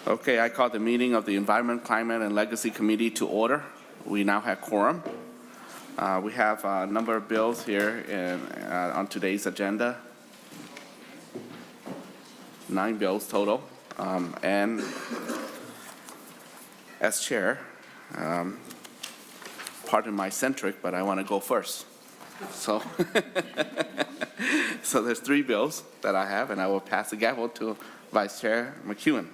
Okay, I call the meeting of the Environment, Climate, and Legacy Committee to order. We now have quorum. We have a number of bills here on today's agenda. 9 bills total. And as chair, pardon my centric, but I want to go first. So, so there's 3 bills that I have, and I will pass the gavel to Vice Chair McEwen.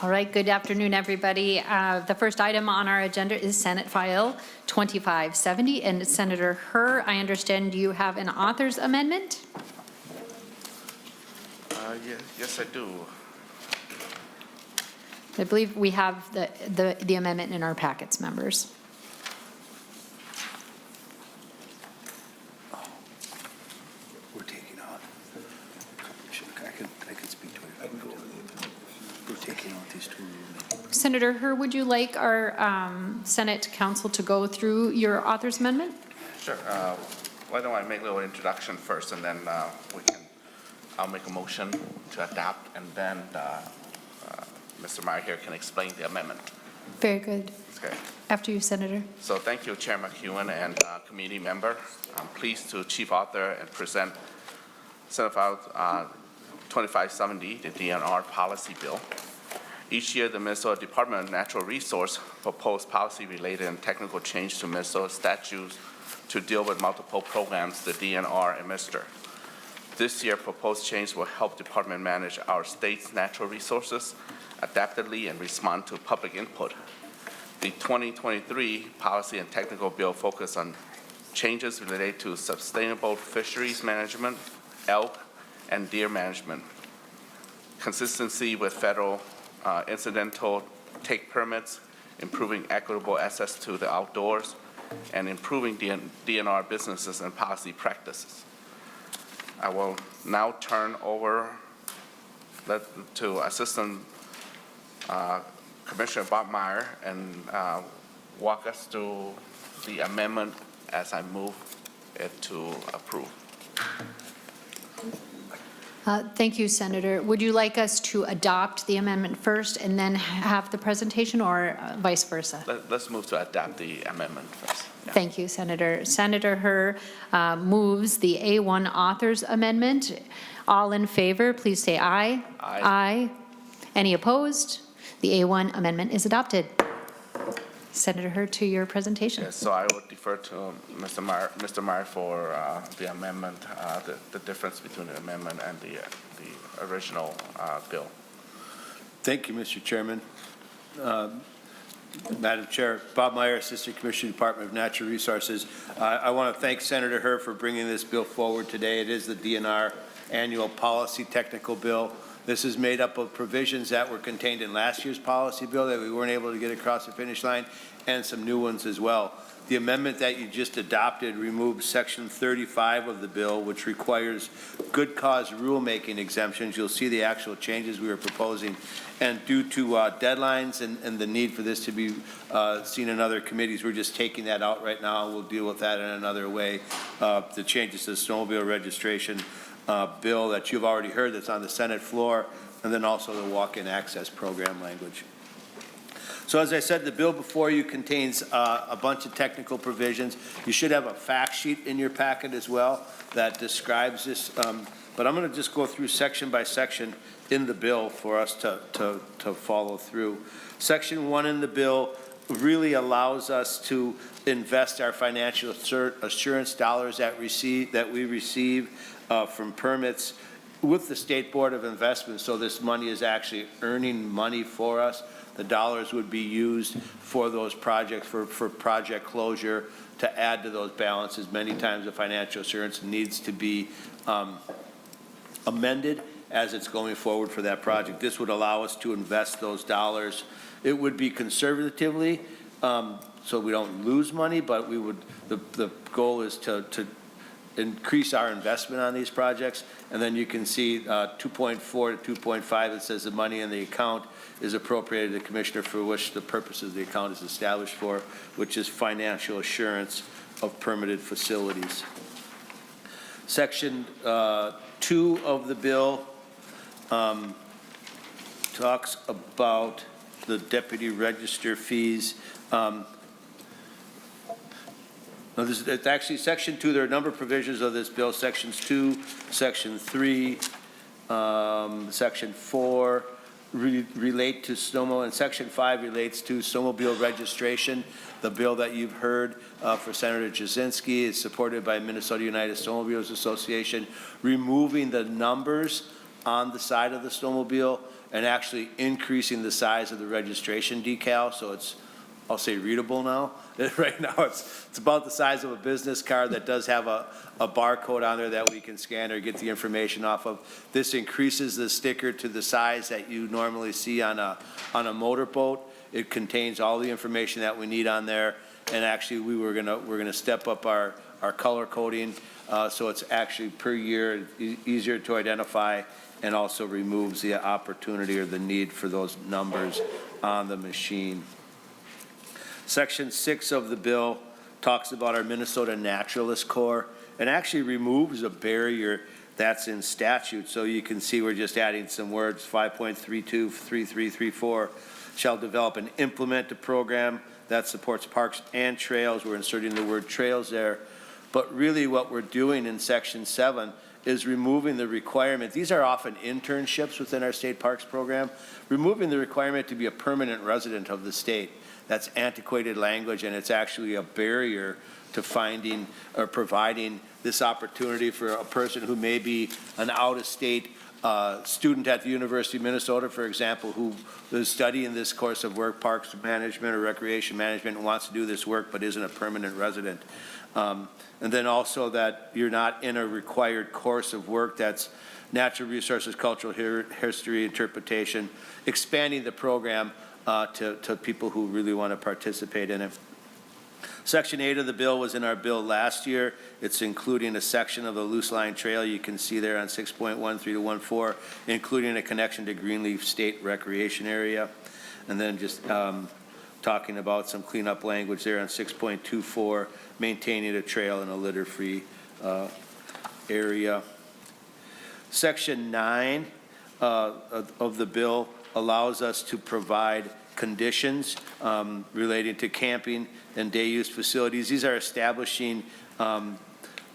All right, good afternoon, everybody. The first item on our agenda is Senate File 2570, and Senator Herr, I understand you have an author's amendment? Yes, I do. I believe we have the amendment in our packets, members. We're taking on. I can speak to it. We're taking on these 2. Senator Herr, would you like our Senate Council to go through your author's amendment? Sure. Why don't I make a little introduction first, and then I'll make a motion to adopt, and then Mr. Meyer here can explain the amendment. Very good. Okay. After you, Senator. So thank you, Chair McEwen and committee member. I'm pleased to chief author and present Senate File 2570, the DNR policy bill. Each year, the Minnesota Department of Natural Resources proposes policy-related and technical change to Minnesota statutes to deal with multiple programs the DNR administer. This year, proposed change will help department manage our state's natural resources adaptively and respond to public input. The 2023 policy and technical bill focus on changes related to sustainable fisheries management, elk, and deer management, consistency with federal incidental take permits, improving equitable access to the outdoors, and improving DNR businesses and policy practices. I will now turn over to Assistant Commissioner Bob Meyer and walk us through the amendment as I move it to approve. Thank you, Senator. Would you like us to adopt the amendment first and then have the presentation, or vice versa? Let's move to adopt the amendment first. Yeah. Thank you, Senator. Senator Herr moves the A1 author's amendment. All in favor, please say aye. Aye. Aye. Any opposed? The A1 amendment is adopted. Senator Herr, to your presentation. Yes, so I will defer to Mr. Meyer for the amendment, the difference between the amendment and the original bill. Thank you, Mr. Chairman. Madam Chair, Bob Meyer, Assistant Commissioner, Department of Natural Resources. I want to thank Senator Herr for bringing this bill forward today. It is the DNR annual policy technical bill. This is made up of provisions that were contained in last year's policy bill that we weren't able to get across the finish line, and some new ones as well. The amendment that you just adopted removes Section 35 of the bill, which requires good cause rulemaking exemptions. You'll see the actual changes we were proposing. And due to deadlines and the need for this to be seen in other committees, we're just taking that out right now. We'll deal with that in another way. The changes to the snowmobile registration bill that you've already heard that's on the Senate floor, and then also the walk-in access program language. So as I said, the bill before you contains a bunch of technical provisions. You should have a fact sheet in your packet as well that describes this, but I'm going to just go through section by section in the bill for us to follow through. Section 1 in the bill really allows us to invest our financial assurance dollars that we receive from permits with the State Board of Investment, so this money is actually earning money for us. The dollars would be used for those projects, for project closure, to add to those balances. Many times the financial assurance needs to be amended as it's going forward for that project. This would allow us to invest those dollars. It would be conservatively so we don't lose money, but we would, the goal is to increase our investment on these projects. And then you can see 2.4 to 2.5, it says the money in the account is appropriated to the commissioner for which the purposes of the account is established for, which is financial assurance of permitted facilities. Section 2 of the bill talks about the deputy register fees. No, it's actually Section 2. There are a number of provisions of this bill. Sections 2, Section 3, Section 4 relate to snowmobile, and Section 5 relates to snowmobile registration. The bill that you've heard for Senator Jasinski is supported by Minnesota United Snowmobiles Association, removing the numbers on the side of the snowmobile and actually increasing the size of the registration decal, so it's, I'll say, readable now. Right now, it's about the size of a business card that does have a barcode on there that we can scan or get the information off of. This increases the sticker to the size that you normally see on a motorboat. It contains all the information that we need on there, and actually we're gonna step up our color coding, so it's actually per year easier to identify, and also removes the opportunity or the need for those numbers on the machine. Section 6 of the bill talks about our Minnesota Naturalist Corps and actually removes a barrier that's in statute. So you can see we're just adding some words. 5.323334 shall develop and implement a program that supports parks and trails. We're inserting the word trails there. But really what we're doing in Section 7 is removing the requirement. These are often internships within our state parks program. Removing the requirement to be a permanent resident of the state. That's antiquated language, and it's actually a barrier to finding or providing this opportunity for a person who may be an out-of-state student at the University of Minnesota, for example, who is studying this course of work, parks management or recreation management, and wants to do this work but isn't a permanent resident. And then also that you're not in a required course of work that's natural resources, cultural history, interpretation, expanding the program to people who really want to participate in it. Section 8 of the bill was in our bill last year. It's including a section of the loose line trail you can see there on 6.13 to 14, including a connection to Greenleaf State Recreation Area. And then just talking about some cleanup language there on 6.24, maintaining a trail in a litter-free area. Section 9 of the bill allows us to provide conditions relating to camping and day use facilities. These are establishing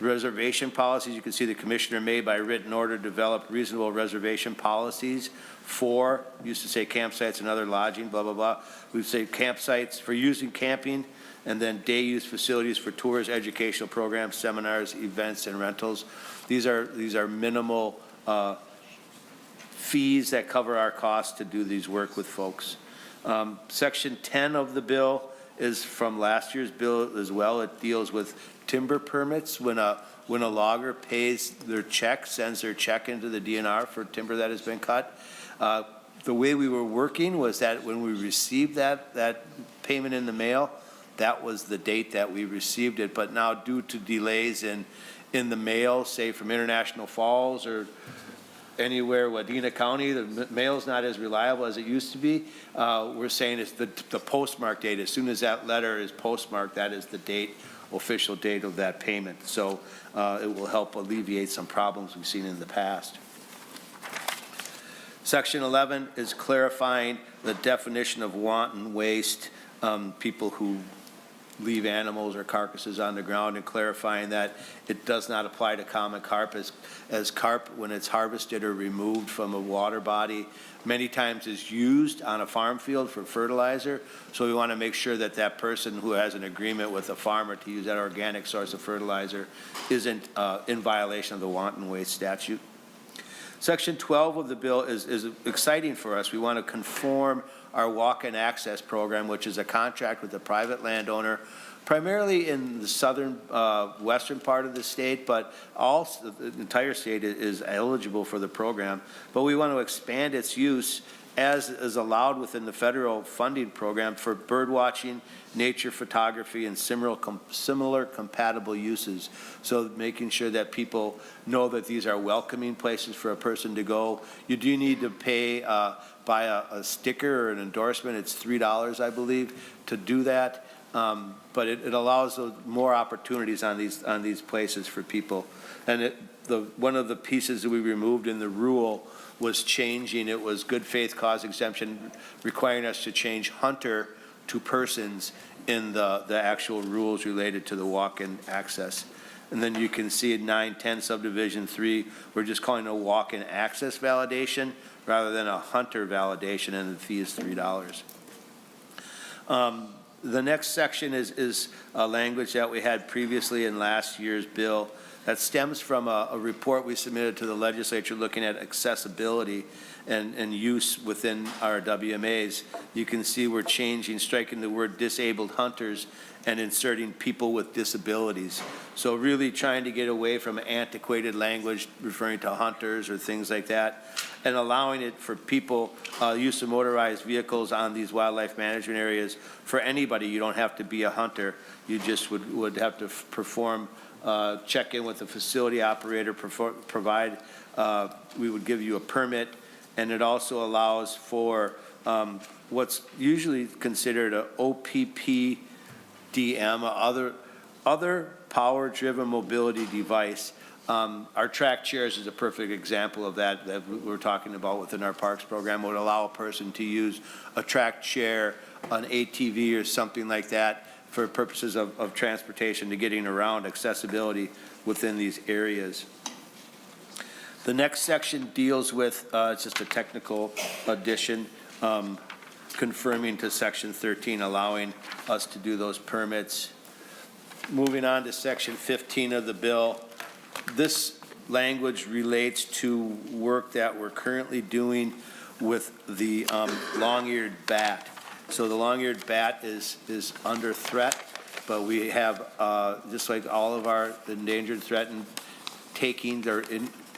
reservation policies. You can see the commissioner may by written order develop reasonable reservation policies for, used to say campsites and other lodging, blah, blah, blah. We say campsites for using camping, and then day use facilities for tours, educational programs, seminars, events, and rentals. These are minimal fees that cover our costs to do these work with folks. Section 10 of the bill is from last year's bill as well. It deals with timber permits. When a logger pays their check, sends their check into the DNR for timber that has been cut. The way we were working was that when we received that payment in the mail, that was the date that we received it. But now due to delays in the mail, say from International Falls or anywhere, Wadena County, the mail's not as reliable as it used to be. We're saying it's the postmark date. As soon as that letter is postmarked, that is the date, official date of that payment. So it will help alleviate some problems we've seen in the past. Section 11 is clarifying the definition of wanton waste, people who leave animals or carcasses on the ground, and clarifying that it does not apply to common carp, as carp, when it's harvested or removed from a water body, many times is used on a farm field for fertilizer. So we want to make sure that that person who has an agreement with a farmer to use that organic source of fertilizer isn't in violation of the wanton waste statute. Section 12 of the bill is exciting for us. We want to conform our walk-in access program, which is a contract with a private landowner, primarily in the southern western part of the state, but the entire state is eligible for the program. But we want to expand its use as is allowed within the federal funding program for bird watching, nature photography, and similar compatible uses. So making sure that people know that these are welcoming places for a person to go. You do need to pay, buy a sticker or an endorsement. It's $3, I believe, to do that. But it allows more opportunities on these places for people. And one of the pieces that we removed in the rule was changing. It was good faith cause exemption, requiring us to change hunter to persons in the actual rules related to the walk-in access. And then you can see in 910 subdivision 3, we're just calling it a walk-in access validation rather than a hunter validation, and the fee is $3. The next section is a language that we had previously in last year's bill that stems from a report we submitted to the legislature looking at accessibility and use within our WMAs. You can see we're striking the word disabled hunters and inserting people with disabilities. So really trying to get away from antiquated language referring to hunters or things like that, and allowing it for people, use of motorized vehicles on these wildlife management areas. For anybody, you don't have to be a hunter. You just would have to perform, check in with the facility operator, provide, we would give you a permit, and it also allows for what's usually considered a OPP DM, other power-driven mobility device. Our track chairs is a perfect example of that we're talking about within our parks program. It would allow a person to use a track chair, an ATV or something like that for purposes of transportation to getting around, accessibility within these areas. The next section deals with, it's just a technical addition, confirming to section 13, allowing us to do those permits. Moving on to section 15 of the bill, this language relates to work that we're currently doing with the long-eared bat. So the long-eared bat is under threat, but we have, just like all of our endangered, threatened takings or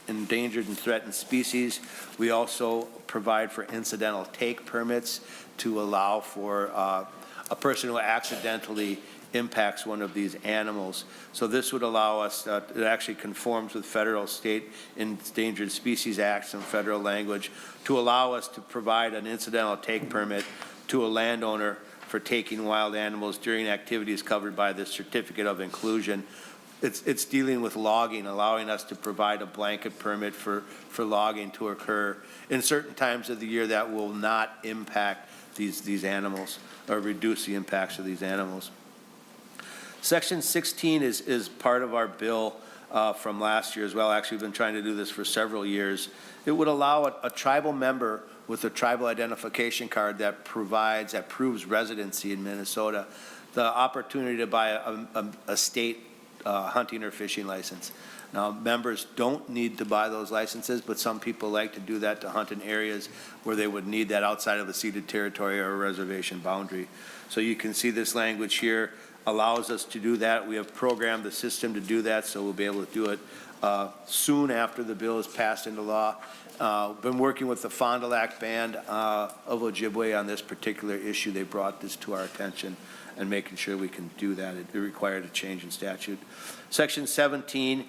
endangered and threatened species, we also provide for incidental take permits to allow for a person who accidentally impacts one of these animals. So this would allow us, it actually conforms with federal, state Endangered Species Acts and federal language, to allow us to provide an incidental take permit to a landowner for taking wild animals during activities covered by the Certificate of Inclusion. It's dealing with logging, allowing us to provide a blanket permit for logging to occur in certain times of the year that will not impact these animals or reduce the impacts of these animals. Section 16 is part of our bill from last year as well. Actually, we've been trying to do this for several years. It would allow a tribal member with a tribal identification card that proves residency in Minnesota, the opportunity to buy a state hunting or fishing license. Now, members don't need to buy those licenses, but some people like to do that to hunt in areas where they would need that outside of a ceded territory or a reservation boundary. So you can see this language here allows us to do that. We have programmed the system to do that, so we'll be able to do it soon after the bill is passed into law. Been working with the Fond du Lac Band of Ojibwe on this particular issue. They brought this to our attention and making sure we can do that. It required a change in statute. Section 17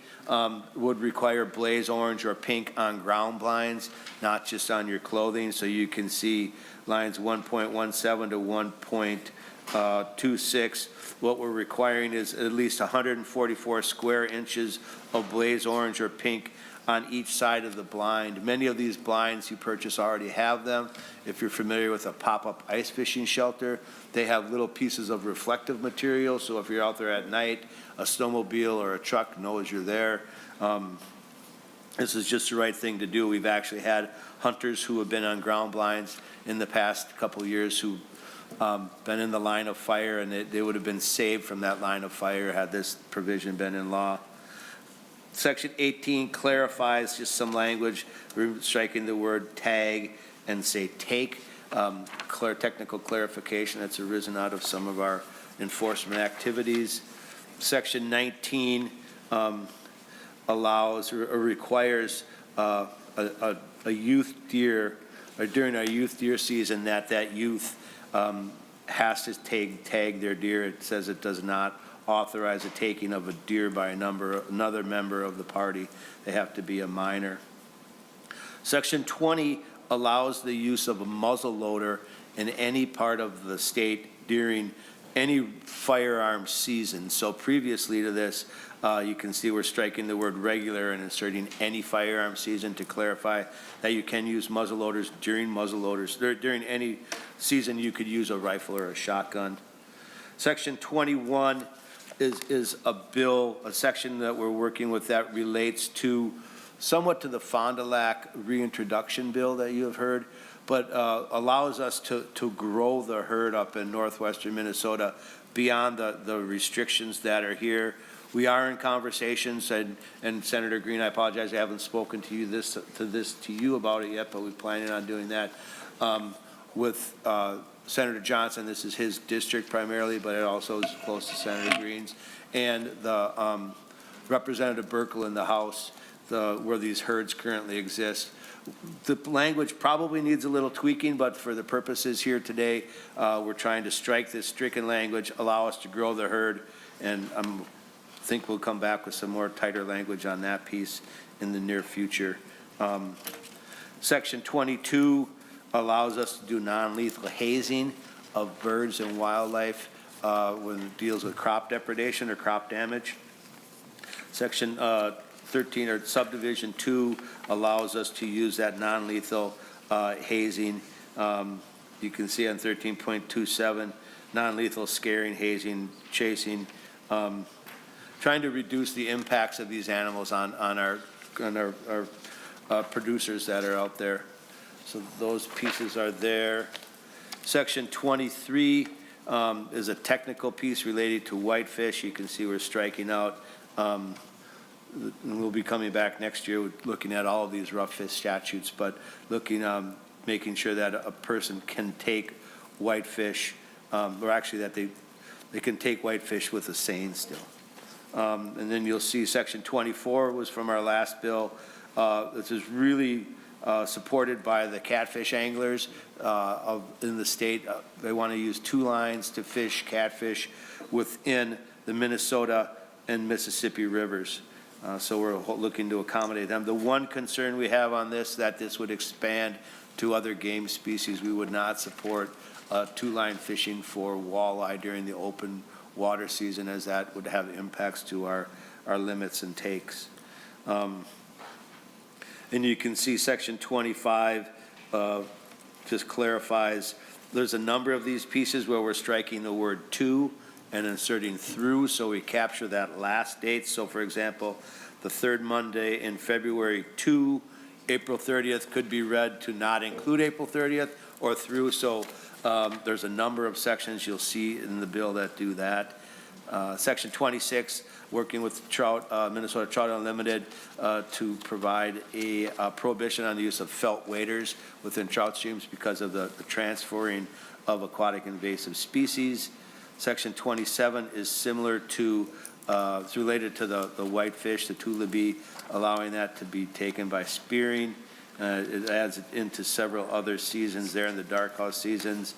would require blaze orange or pink on ground blinds, not just on your clothing. So you can see lines 1.17 to 1.26. What we're requiring is at least 144 square inches of blaze orange or pink on each side of the blind. Many of these blinds you purchase already have them. If you're familiar with a pop-up ice fishing shelter, they have little pieces of reflective material, so if you're out there at night, a snowmobile or a truck knows you're there. This is just the right thing to do. We've actually had hunters who have been on ground blinds in the past couple of years who've been in the line of fire, and they would have been saved from that line of fire had this provision been in law. Section 18 clarifies just some language. We're striking the word tag and say take. Technical clarification that's arisen out of some of our enforcement activities. Section 19 allows or requires a youth deer or during our youth deer season, that youth has to tag their deer. It says it does not authorize the taking of a deer by another member of the party. They have to be a minor. Section 20 allows the use of a muzzle loader in any part of the state during any firearm season. So previously to this, you can see we're striking the word regular and inserting any firearm season to clarify that you can use muzzle loaders during any season. You could use a rifle or a shotgun. Section 21 is a section that we're working with that relates to somewhat to the Fond du Lac reintroduction bill that you have heard, but allows us to grow the herd up in northwestern Minnesota beyond the restrictions that are here. We are in conversations, and Senator Green, I apologize, I haven't spoken to you about it yet, but we're planning on doing that with Senator Johnson. This is his district primarily, but it also is close to Senator Green's, and the Representative Burkle in the House, where these herds currently exist. The language probably needs a little tweaking, but for the purposes here today, we're trying to strike this stricken language, allow us to grow the herd, and I think we'll come back with some more tighter language on that piece in the near future. Section 22 allows us to do non-lethal hazing of birds and wildlife when it deals with crop depredation or crop damage. Section 13 or subdivision 2 allows us to use that non-lethal hazing. You can see on 13.27, non-lethal scaring, hazing, chasing, trying to reduce the impacts of these animals on our producers that are out there. So those pieces are there. Section 23 is a technical piece related to whitefish. You can see we're striking out. And we'll be coming back next year looking at all of these rough fish statutes, but looking, making sure that a person can take whitefish, or actually that they can take whitefish with a seine still. And then you'll see section 24 was from our last bill. This is really supported by the catfish anglers in the state. They want to use 2 lines to fish catfish within the Minnesota and Mississippi rivers. So we're looking to accommodate them. The one concern we have on this, that this would expand to other game species. We would not support 2-line fishing for walleye during the open water season, as that would have impacts to our limits and takes. And you can see section 25 just clarifies, there's a number of these pieces where we're striking the word to and inserting through, so we capture that last date. So for example, the 3rd Monday in February to April 30th could be read to not include April 30th or through. So there's a number of sections you'll see in the bill that do that. Section 26, working with Minnesota Trout Unlimited to provide a prohibition on the use of felt waders within trout streams because of the transferring of aquatic invasive species. Section 27 is similar to, it's related to the whitefish, the tullaby, allowing that to be taken by spearing. It adds it into several other seasons there in the dark house seasons.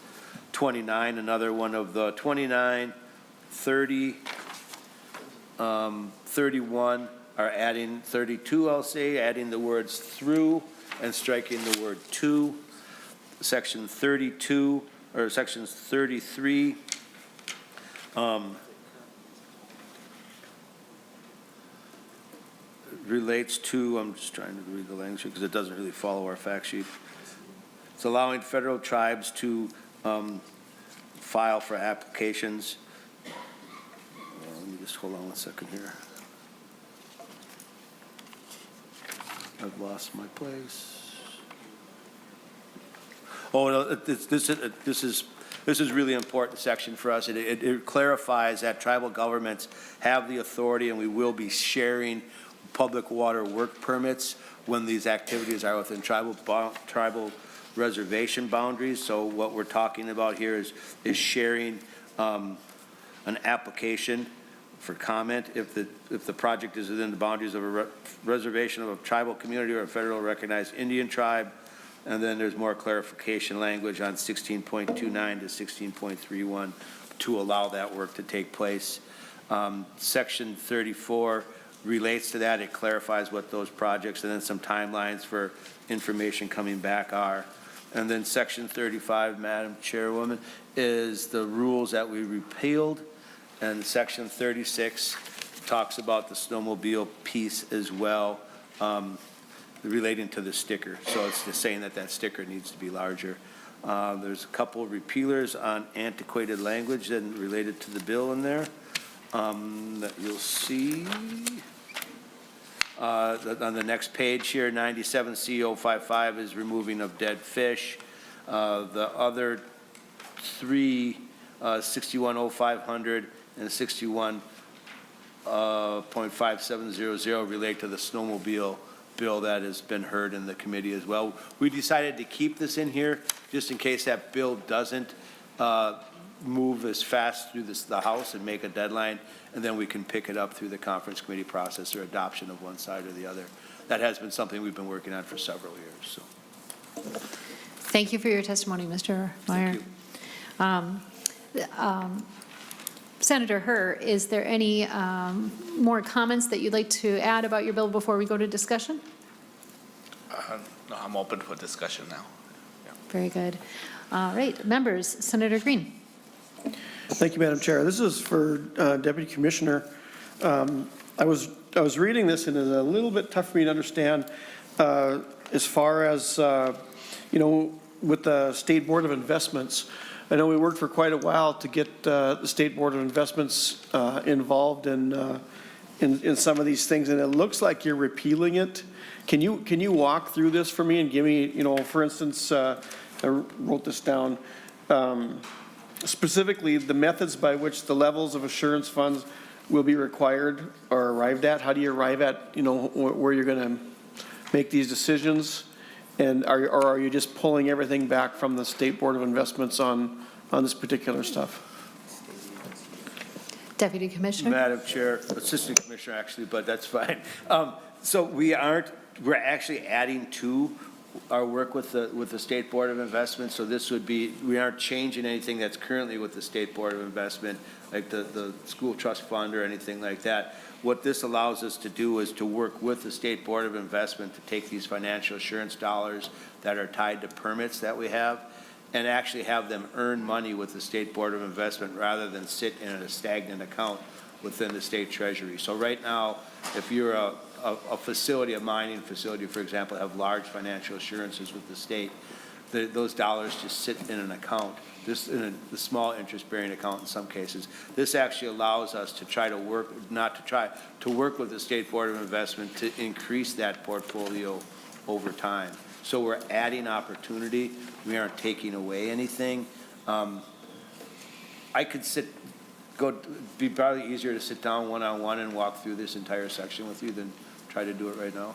29, another one of the 29, 30, 31 are adding, 32 I'll say, adding the words through and striking the word to. Section 32, or sections 33, relates to, I'm just trying to read the language because it doesn't really follow our fact sheet. It's allowing federal tribes to file for applications. Let me just hold on 1 second here. I've lost my place. Oh, no, this is really important section for us. It clarifies that tribal governments have the authority, and we will be sharing public water work permits when these activities are within tribal reservation boundaries. So what we're talking about here is sharing an application for comment if the project is within the boundaries of a reservation of a tribal community or a federal recognized Indian tribe. And then there's more clarification language on 16.29 to 16.31 to allow that work to take place. Section 34 relates to that. It clarifies what those projects and then some timelines for information coming back are. And then Section 35, Madam Chairwoman, is the rules that we repealed. And Section 36 talks about the snowmobile piece as well, relating to the sticker. So it's just saying that that sticker needs to be larger. There's a couple of repealers on antiquated language and related to the bill in there that you'll see. On the next page here, 97 CO55 is removing of dead fish. The other three, 610500 and 61.5700 relate to the snowmobile bill that has been heard in the committee as well. We decided to keep this in here just in case that bill doesn't move as fast through the House and make a deadline, and then we can pick it up through the conference committee process or adoption of one side or the other. That has been something we've been working on for several years. So. Thank you for your testimony, Mr. Meyer. Senator Herr, is there any more comments that you'd like to add about your bill before we go to discussion? No, I'm open for discussion now. Yeah. Very good. All right, members, Senator Green. Thank you, Madam Chair. This is for Deputy Commissioner. I was reading this, and it's a little bit tough for me to understand as far as, with the State Board of Investments. I know we worked for quite a while to get the State Board of Investments involved in some of these things, and it looks like you're repealing it. Can you walk through this for me and give me, for instance, I wrote this down, specifically the methods by which the levels of assurance funds will be required or arrived at? How do you arrive at, where you're going to make these decisions? And are you just pulling everything back from the State Board of Investments on this particular stuff? Deputy Commissioner. Madam Chair, Assistant Commissioner actually, but that's fine. So we're actually adding to our work with the State Board of Investment. So this would be, we aren't changing anything that's currently with the State Board of Investment, like the school trust fund or anything like that. What this allows us to do is to work with the State Board of Investment to take these financial assurance dollars that are tied to permits that we have and actually have them earn money with the State Board of Investment rather than sit in a stagnant account within the state treasury. So right now, if you're a facility, a mining facility, for example, have large financial assurances with the state, those dollars just sit in an account, just in a small interest-bearing account in some cases. This actually allows us to try to work, to work with the State Board of Investment to increase that portfolio over time. So we're adding opportunity. We aren't taking away anything. I could be probably easier to sit down one-on-one and walk through this entire section with you than try to do it right now.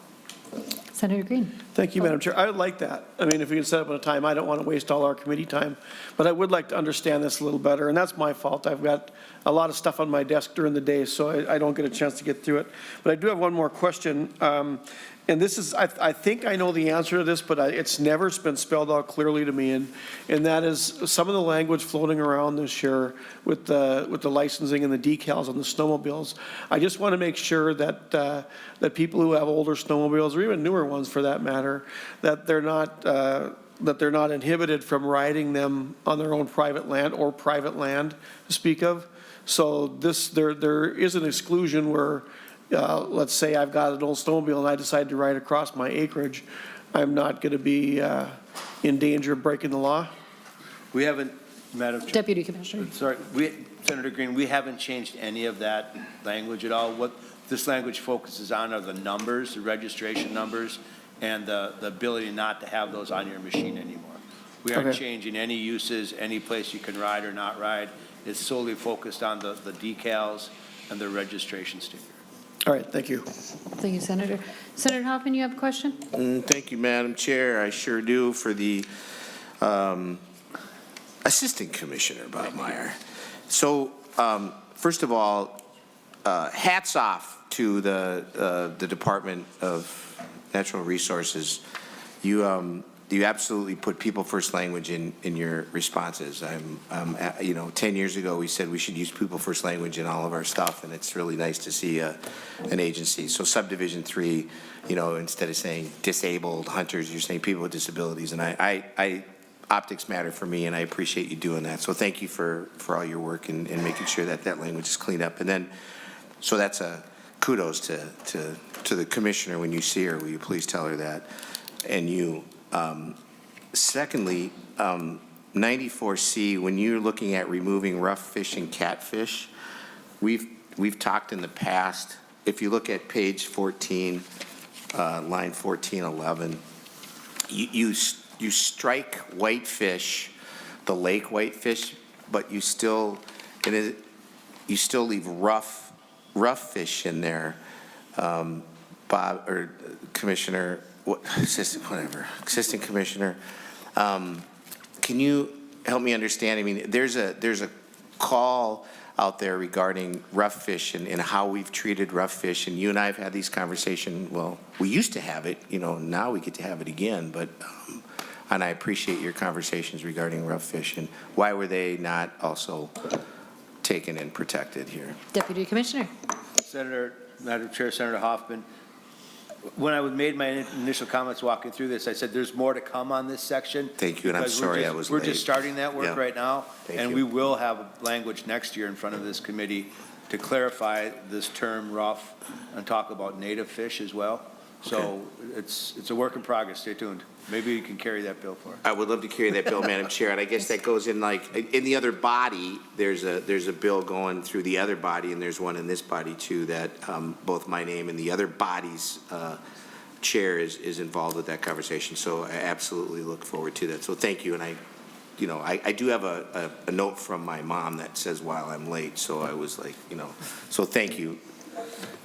Senator Green. Thank you, Madam Chair. I would like that. I mean, if we can set up on a time, I don't want to waste all our committee time, but I would like to understand this a little better, and that's my fault. I've got a lot of stuff on my desk during the day, so I don't get a chance to get through it. But I do have one more question. And this is, I think I know the answer to this, but it's never been spelled out clearly to me. And that is some of the language floating around this year with the licensing and the decals on the snowmobiles. I just want to make sure that that people who have older snowmobiles, or even newer ones for that matter, that they're not inhibited from riding them on their own private land or private land to speak of. So there is an exclusion where, let's say I've got an old snowmobile and I decide to ride across my acreage, I'm not going to be in danger of breaking the law? We haven't, Madam Chair. Deputy Commissioner. Sorry, Senator Green, we haven't changed any of that language at all. What this language focuses on are the numbers, the registration numbers, and the ability not to have those on your machine anymore. We aren't changing any uses, any place you can ride or not ride. It's solely focused on the decals and the registration sticker. All right, thank you. Thank you, Senator. Senator Hoffman, you have a question? Thank you, Madam Chair. I sure do. For the Assistant Commissioner, Bob Meyer. So, first of all, hats off to the Department of Natural Resources. You you absolutely put people first language in your responses. 10 years ago, we said we should use people first language in all of our stuff, and it's really nice to see an agency. So subdivision 3, instead of saying disabled hunters, you're saying people with disabilities, and I optics matter for me, and I appreciate you doing that. So thank you for all your work and making sure that language is cleaned up. And then, so that's a kudos to the commissioner. When you see her, will you please tell her that? And you. Secondly, 94C, when you're looking at removing rough fish and catfish, we've talked in the past, if you look at page 14, line 1411, you strike whitefish, the lake whitefish, but you still leave rough fish in there. Bob, or Commissioner, Assistant Commissioner, can you help me understand? I mean, there's a call out there regarding rough fish and how we've treated rough fish, and you and I have had these conversations. Well, we used to have it, now we get to have it again, but and I appreciate your conversations regarding rough fish, and why were they not also taken and protected here? Deputy Commissioner. Madam Chair, Senator Hoffman, when I made my initial comments walking through this, I said there's more to come on this section. Thank you, and I'm sorry I was late. We're just starting that work right now, and you. we will have language next year in front of this committee to clarify this term rough and talk about native fish as well. So it's a work in progress. Stay tuned. Maybe you can carry that bill for us. I would love to carry that bill, Madam Chair, and I guess that goes in in the other body, there's a bill going through the other body, and there's one in this body too, that both my name and the other body's chair is involved with that conversation. So I absolutely look forward to that. So thank you, and I do have a note from my mom that says while I'm late, so I was like, so thank you,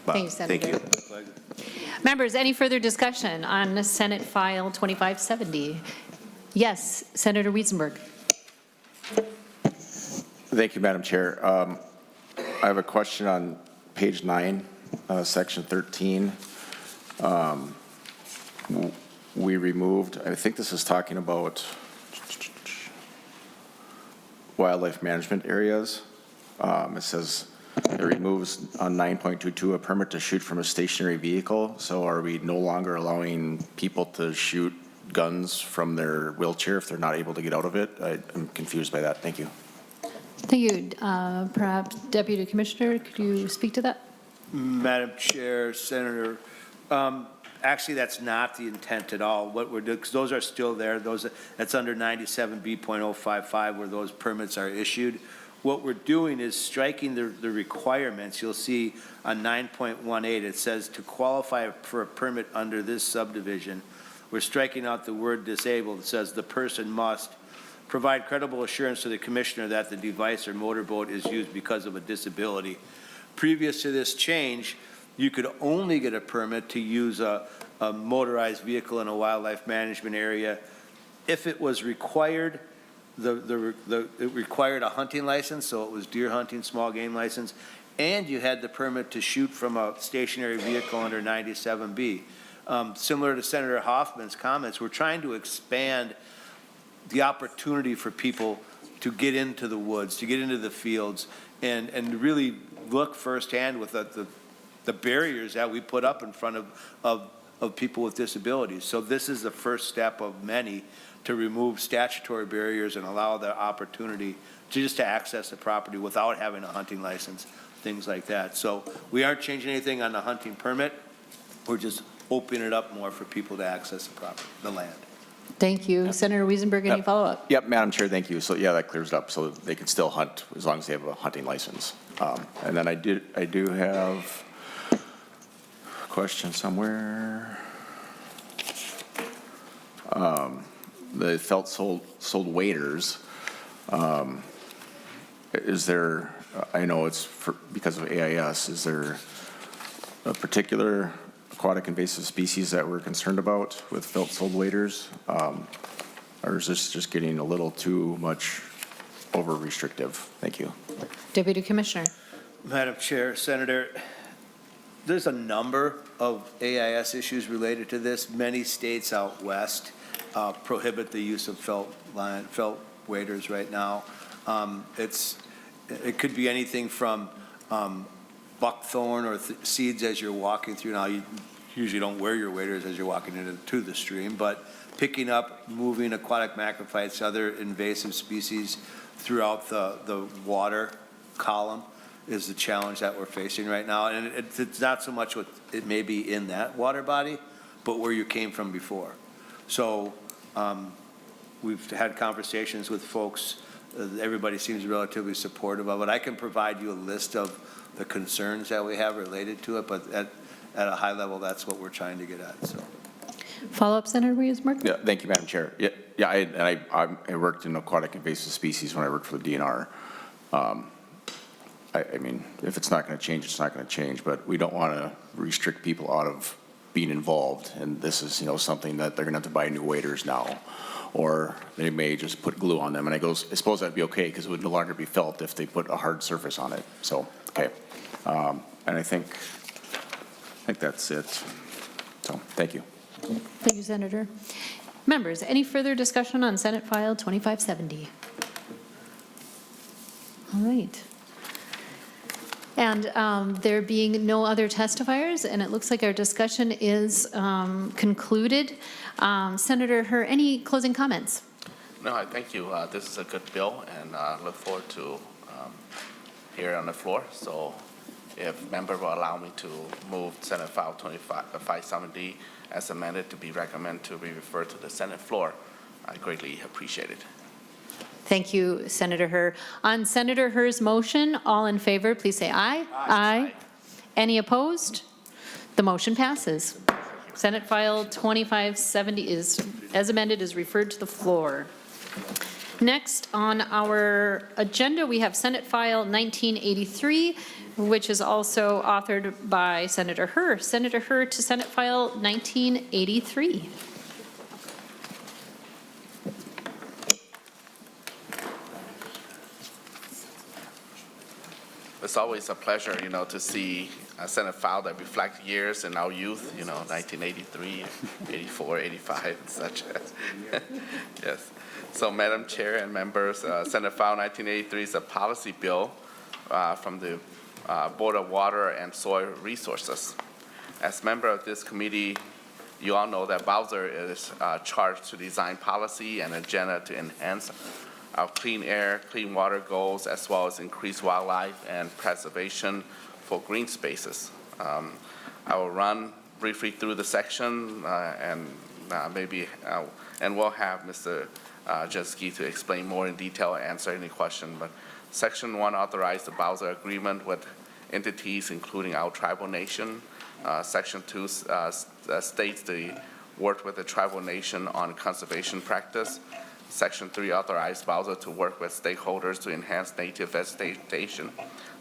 Bob. Thanks, Senator. Thank you. Members, any further discussion on Senate File 2570? Yes, Senator Wesenberg. Thank you, Madam Chair. I have a question on page 9, section 13. We removed, I think this is talking about wildlife management areas. It says it removes on 9.22 a permit to shoot from a stationary vehicle. So are we no longer allowing people to shoot guns from their wheelchair if they're not able to get out of it? I'm confused by that. Thank you. Thank you. Perhaps Deputy Commissioner, could you speak to that? Madam Chair, Senator, actually that's not the intent at all. What we're doing, because those are still there, that's under 97B.055 where those permits are issued. What we're doing is striking the requirements. You'll see on 9.18, it says to qualify for a permit under this subdivision, we're striking out the word disabled. It says the person must provide credible assurance to the commissioner that the device or motorboat is used because of a disability. Previous to this change, you could only get a permit to use a motorized vehicle in a wildlife management area if it was required. It required a hunting license, so it was deer hunting, small game license, and you had the permit to shoot from a stationary vehicle under 97B. Similar to Senator Hoffman's comments, we're trying to expand the opportunity for people to get into the woods, to get into the fields, and really look firsthand with the barriers that we put up in front of people with disabilities. So this is the first step of many to remove statutory barriers and allow the opportunity to access the property without having a hunting license, things like that. So we aren't changing anything on the hunting permit. We're just opening it up more for people to access the property, the land. Thank you. Senator Wesenberg, any follow-up? Yep, Madam Chair, thank you. So yeah, that clears it up so they can still hunt as long as they have a hunting license. And then I do have a question somewhere. The felt sold waders, is there, I know it's because of AIS, is there a particular aquatic invasive species that we're concerned about with felt sold waders? Or is this just getting a little too much over restrictive? Thank you. Deputy Commissioner. Madam Chair, Senator, there's a number of AIS issues related to this. Many states out west prohibit the use of felt waders right now. It could be anything from buckthorn or seeds as you're walking through. Now, you usually don't wear your waders as you're walking into the stream, but picking up, moving aquatic macrophytes, other invasive species throughout the water column is the challenge that we're facing right now. And it's not so much what it may be in that water body, but where you came from before. So we've had conversations with folks. Everybody seems relatively supportive of it. I can provide you a list of the concerns that we have related to it, but at a high level, that's what we're trying to get at. So. Follow-up, Senator Wesenberg? Yeah, thank you, Madam Chair. Yeah, I worked in aquatic invasive species when I worked for the DNR. I mean, if it's not going to change, it's not going to change, but we don't want to restrict people out of being involved. And this is, something that they're going to have to buy new waders now, or they may just put glue on them. And I suppose that'd be okay because it would no longer be felt if they put a hard surface on it. So, okay. And I think that's it. So, thank you. Thank you, Senator. Members, any further discussion on Senate File 2570? All right. And there being no other testifiers, and it looks like our discussion is concluded. Senator Herr, any closing comments? No, I thank you. This is a good bill, and look forward to hear it on the floor. So if member will allow me to move Senate File 2570 as amended to be recommended to be referred to the Senate floor, I greatly appreciate it. Thank you, Senator Herr. On Senator Herr's motion, all in favor, please say aye. Aye. Any opposed? The motion passes. Senate File 2570 is, as amended, is referred to the floor. Next on our agenda, we have Senate File 1983, which is also authored by Senator Herr. Senator Herr to Senate File 1983. It's always a pleasure, to see a Senate file that reflects years in our youth, 1983, 84, 85, and such. Yes. So, Madam Chair and members, Senate File 1983 is a policy bill from the Board of Water and Soil Resources. As member of this committee, you all know that Bowser is charged to design policy and agenda to enhance our clean air, clean water goals, as well as increase wildlife and preservation for green spaces. I will run briefly through the section and we'll have Mr. Jeske to explain more in detail and answer any question. But Section 1 authorized the Bowser Agreement with entities including our tribal nation. Section 2 states the work with the tribal nation on conservation practice. Section 3 authorized Bowser to work with stakeholders to enhance native vegetation.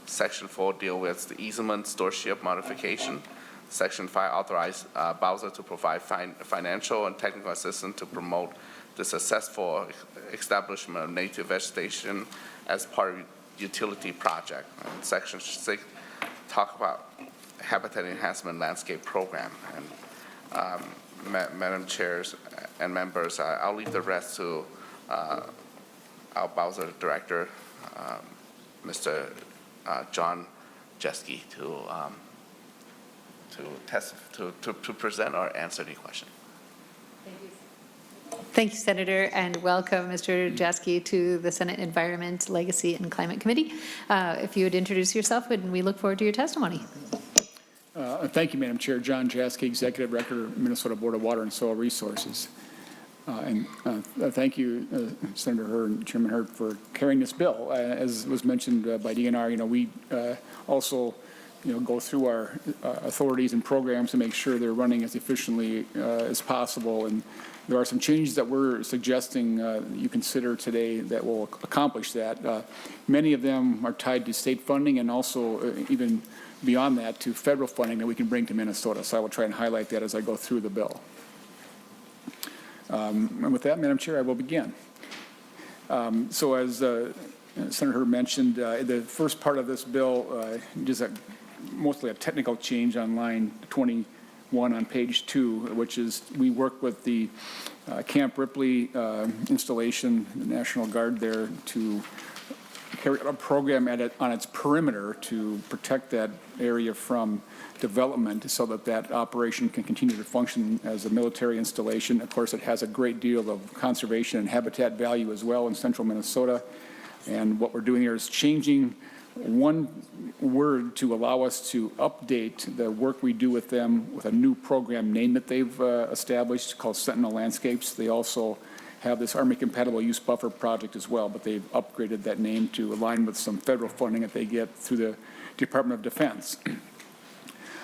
Section 4 deals with the easement stewardship modification. Section 5 authorized Bowser to provide financial and technical assistance to promote the successful establishment of native vegetation as part of utility project. And Section 6 talk about habitat enhancement landscape program. And Madam Chairs and members, I'll leave the rest to our Bowser Director, Mr. John Jeske, to present or answer any question. Thank you, Senator, and welcome, Mr. Jeske, to the Senate Environment, Legacy, and Climate Committee. If you would introduce yourself, and we look forward to your testimony. Thank you, Madam Chair. John Jeske, Executive Director, Minnesota Board of Water and Soil Resources. Thank you, Senator Herr and Chairman Herr, for carrying this bill. As was mentioned by DNR, we also go through our authorities and programs to make sure they're running as efficiently as possible. And there are some changes that we're suggesting you consider today that will accomplish that. Many of them are tied to state funding and also even beyond that to federal funding that we can bring to Minnesota. So I will try and highlight that as I go through the bill. And with that, Madam Chair, I will begin. So as Senator Herr mentioned, the first part of this bill is mostly a technical change on line 20 one on page 2, which is we work with the Camp Ripley installation, the National Guard there, to carry out a program on its perimeter to protect that area from development so that that operation can continue to function as a military installation. Of course, it has a great deal of conservation and habitat value as well in central Minnesota. And what we're doing here is changing one word to allow us to update the work we do with them with a new program name that they've established called Sentinel Landscapes. They also have this Army Compatible Use Buffer project as well, but they've upgraded that name to align with some federal funding that they get through the Department of Defense.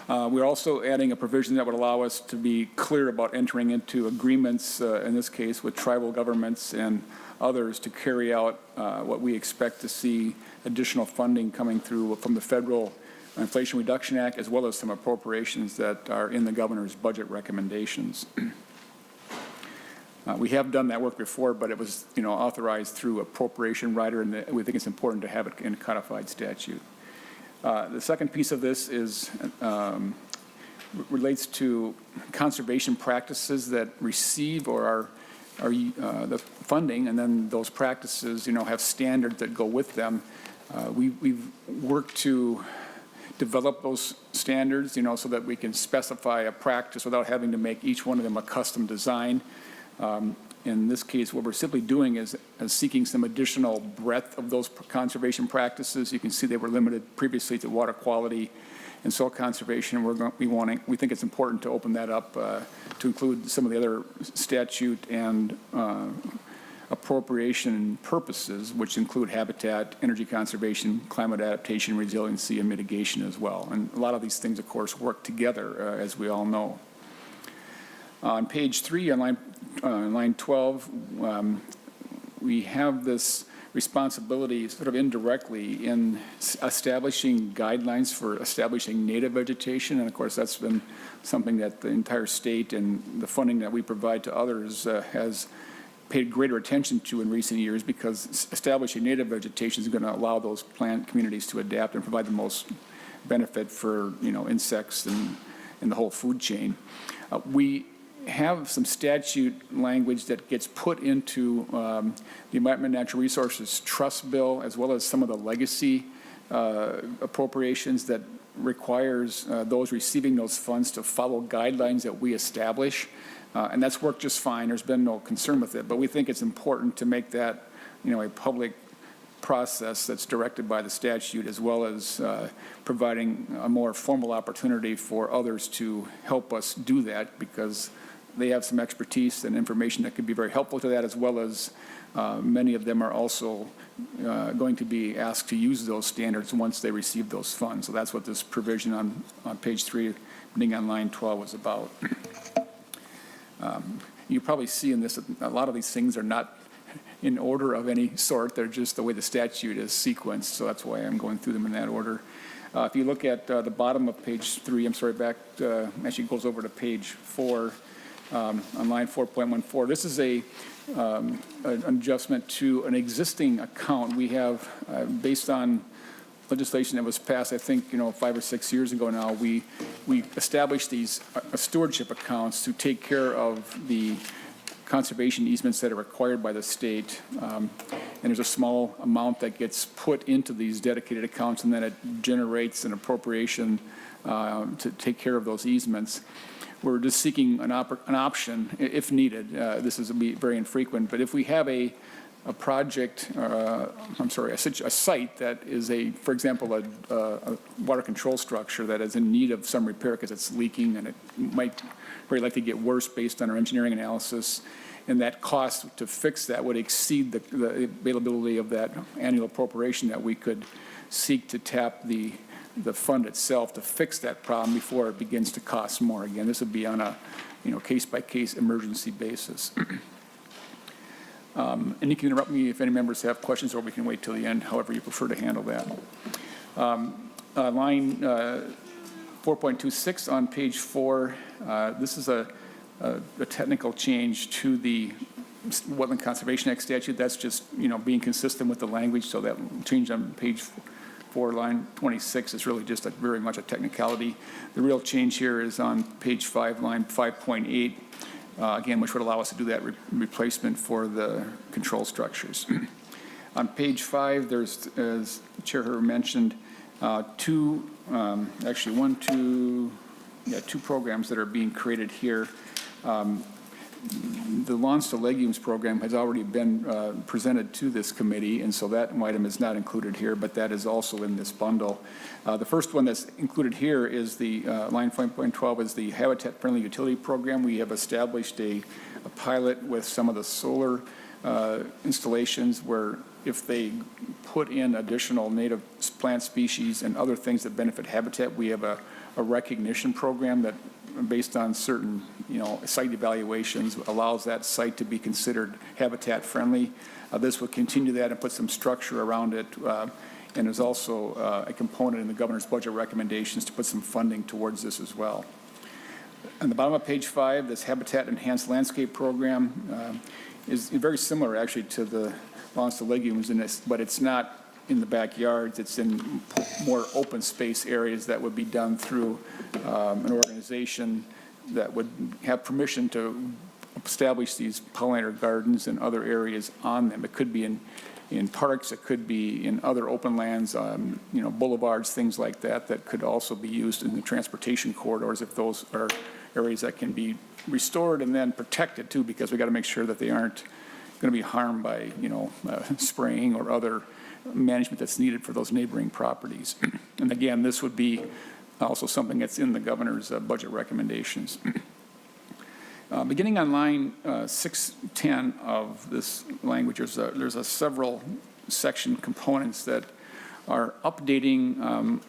We're also adding a provision that would allow us to be clear about entering into agreements, in this case with tribal governments and others, to carry out what we expect to see additional funding coming through from the Federal Inflation Reduction Act, as well as some appropriations that are in the governor's budget recommendations. We have done that work before, but it was, authorized through appropriation rider, and we think it's important to have it in codified statute. The second piece of this is relates to conservation practices that receive or are the funding, and then those practices, have standards that go with them. We've worked to develop those standards, so that we can specify a practice without having to make each one of them a custom design. In this case, what we're simply doing is seeking some additional breadth of those conservation practices. You can see they were limited previously to water quality and soil conservation. We think it's important to open that up to include some of the other statute and appropriation purposes, which include habitat, energy conservation, climate adaptation, resiliency, and mitigation as well. And a lot of these things, of course, work together, as we all know. On page 3, on line 12, we have this responsibility sort of indirectly in establishing guidelines for establishing native vegetation. And of course, that's been something that the entire state and the funding that we provide to others has paid greater attention to in recent years, because establishing native vegetation is going to allow those plant communities to adapt and provide the most benefit for, insects and the whole food chain. We have some statute language that gets put into the Environment and Natural Resources Trust Bill, as well as some of the legacy appropriations that requires those receiving those funds to follow guidelines that we establish. And that's worked just fine. There's been no concern with it. But we think it's important to make that, a public process that's directed by the statute, as well as providing a more formal opportunity for others to help us do that, because they have some expertise and information that could be very helpful to that, as well as many of them are also going to be asked to use those standards once they receive those funds. So that's what this provision on page 3, beginning on line 12, was about. You probably see in this that a lot of these things are not in order of any sort. They're just the way the statute is sequenced, so that's why I'm going through them in that order. If you look at the bottom of page 3, actually it goes over to page 4, on line 4.14. This is an adjustment to an existing account. We have, based on legislation that was passed, I think, 5 or 6 years ago now, we established these stewardship accounts to take care of the conservation easements that are required by the state. And there's a small amount that gets put into these dedicated accounts, and then it generates an appropriation to take care of those easements. We're just seeking an option, if needed. This is very infrequent, but if we have a project, a site that is for example, a water control structure that is in need of some repair because it's leaking, and it might very likely get worse based on our engineering analysis, and that cost to fix that would exceed the availability of that annual appropriation, that we could seek to tap the fund itself to fix that problem before it begins to cost more. Again, this would be on a case-by-case emergency basis. And you can interrupt me if any members have questions, or we can wait till the end, however you prefer to handle that. Line 4.26 on page 4, this is a technical change to the Wetland Conservation Act statute. That's just, being consistent with the language, so that change on page for line 26 is really just very much a technicality. The real change here is on page 5, line 5.8, again, which would allow us to do that replacement for the control structures. On page 5, there's, as Chair Herr mentioned, two programs that are being created here. The Lawns to Legumes program has already been presented to this committee, and so that item is not included here, but that is also in this bundle. The first one that's included here is the line 5.12 is the Habitat Friendly Utility Program. We have established a pilot with some of the solar installations where if they put in additional native plant species and other things that benefit habitat, we have a recognition program that, based on certain, site evaluations, allows that site to be considered habitat friendly. This will continue that and put some structure around it. And there's also a component in the governor's budget recommendations to put some funding towards this as well. On the bottom of page 5, this Habitat Enhanced Landscape Program is very similar actually to the Lawns to Legumes in this, but it's not in the backyards. It's in more open space areas that would be done through an organization that would have permission to establish these pollinator gardens and other areas on them. It could be in parks, it could be in other open lands, boulevards, things like that, that could also be used in the transportation corridors if those are areas that can be restored and then protected too, because we got to make sure that they aren't going to be harmed by, spraying or other management that's needed for those neighboring properties. And again, this would be also something that's in the governor's budget recommendations. Beginning on line 610 of this language, there's a several section components that are updating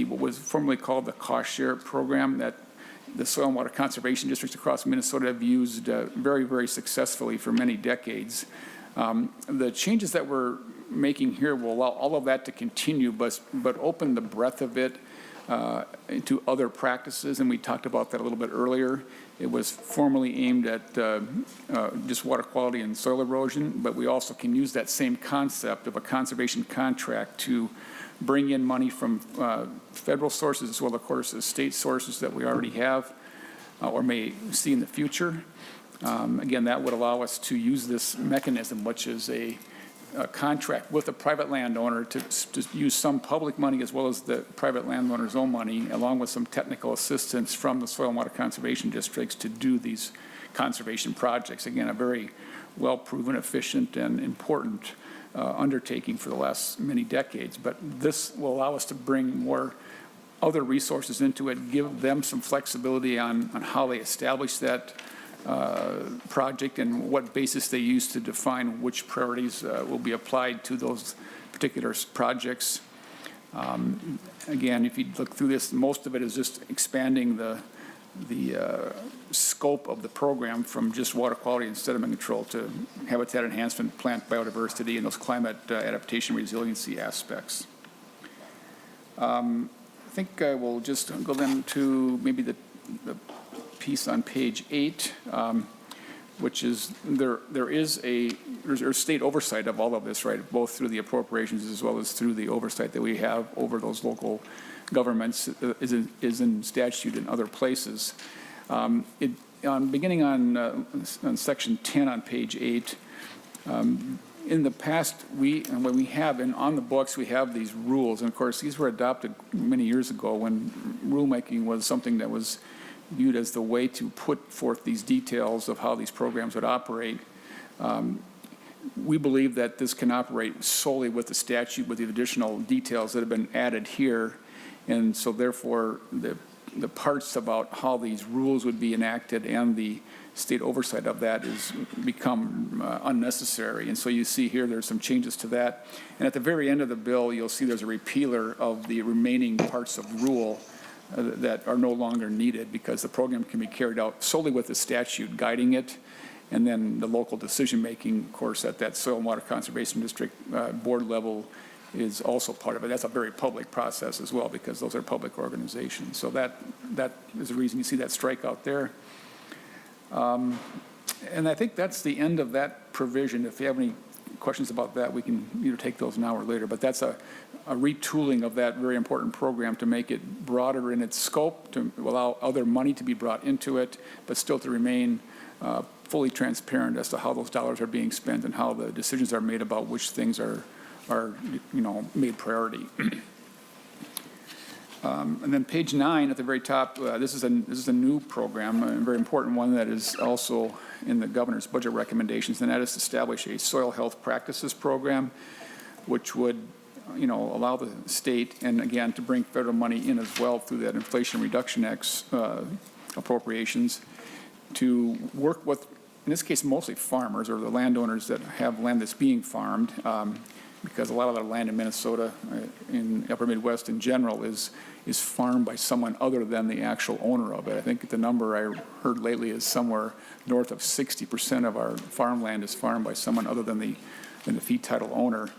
what was formerly called the cost share program that the soil and water conservation districts across Minnesota have used very, very successfully for many decades. The changes that we're making here will allow all of that to continue, but open the breadth of it into other practices, and we talked about that a little bit earlier. It was formerly aimed at just water quality and soil erosion, but we also can use that same concept of a conservation contract to bring in money from federal sources as well, of course, as state sources that we already have or may see in the future. Again, that would allow us to use this mechanism, which is a contract with a private landowner to use some public money as well as the private landowner's own money, along with some technical assistance from the soil and water conservation districts to do these conservation projects. Again, a very well-proven, efficient, and important undertaking for the last many decades. But this will allow us to bring more other resources into it, give them some flexibility on how they establish that project and what basis they use to define which priorities will be applied to those particular projects. Again, if you look through this, most of it is just expanding the scope of the program from just water quality and sediment control to habitat enhancement, plant biodiversity, and those climate adaptation resiliency aspects. I think I will just go then to maybe the piece on page 8, which is there's state oversight of all of this, right? Both through the appropriations as well as through the oversight that we have over those local governments is in statute in other places. Beginning on section 10 on page 8, in the past, when we have, and on the books, we have these rules. And of course, these were adopted many years ago when rulemaking was something that was viewed as the way to put forth these details of how these programs would operate. We believe that this can operate solely with the statute with the additional details that have been added here. And so therefore, the parts about how these rules would be enacted and the state oversight of that is become unnecessary. And so you see here there's some changes to that. And at the very end of the bill, you'll see there's a repealer of the remaining parts of rule that are no longer needed because the program can be carried out solely with the statute guiding it. And then the local decision-making, of course, at that Soil and Water Conservation District board level is also part of it. That's a very public process as well because those are public organizations. So that is the reason you see that strikeout there. And I think that's the end of that provision. If you have any questions about that, we can either take those now or later. But that's a retooling of that very important program to make it broader in its scope, to allow other money to be brought into it, but still to remain fully transparent as to how those dollars are being spent and how the decisions are made about which things are made priority. And then page 9 at the very top, this is a new program, a very important one that is also in the governor's budget recommendations, and that is to establish a soil health practices program, which would, allow the state, and again, to bring federal money in as well through that Inflation Reduction Act appropriations, to work with, in this case, mostly farmers or the landowners that have land that's being farmed, because a lot of the land in Minnesota, in upper Midwest in general, is farmed by someone other than the actual owner of it. I think the number I heard lately is somewhere north of 60% of our farmland is farmed by someone other than the fee title owner.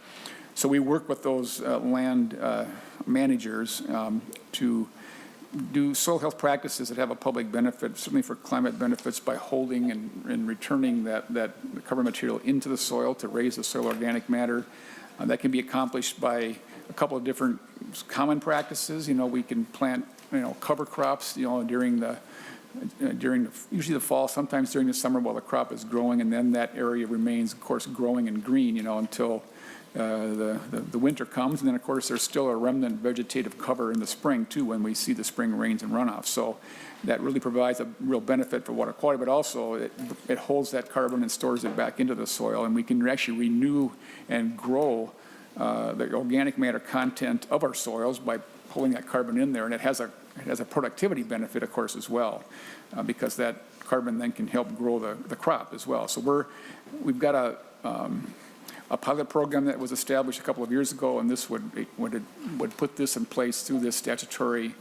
So we work with those land managers to do soil health practices that have a public benefit, certainly for climate benefits, by holding and returning that cover material into the soil to raise the soil organic matter. That can be accomplished by a couple of different common practices. We can plant, cover crops, during usually the fall, sometimes during the summer while the crop is growing, and then that area remains, of course, growing and green, until the winter comes. And then, of course, there's still a remnant vegetative cover in the spring, too, when we see the spring rains and runoff. So that really provides a real benefit for water quality, but also it holds that carbon and stores it back into the soil, and we can actually renew and grow the organic matter content of our soils by pulling that carbon in there. And it has a productivity benefit, of course, as well, because that carbon then can help grow the crop as well. So we've got a pilot program that was established a couple of years ago, and this would put this in place through this statutory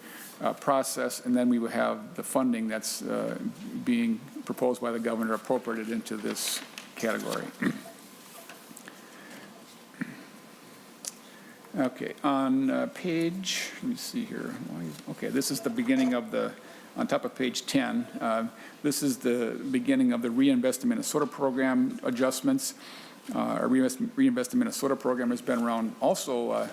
process, and then we would have the funding that's being proposed by the governor appropriated into this category. Okay, on page, let me see here. Okay, this is the beginning of on top of page 10, this is the beginning of the Reinvest in Minnesota program adjustments. Our Reinvest in Minnesota program has been around also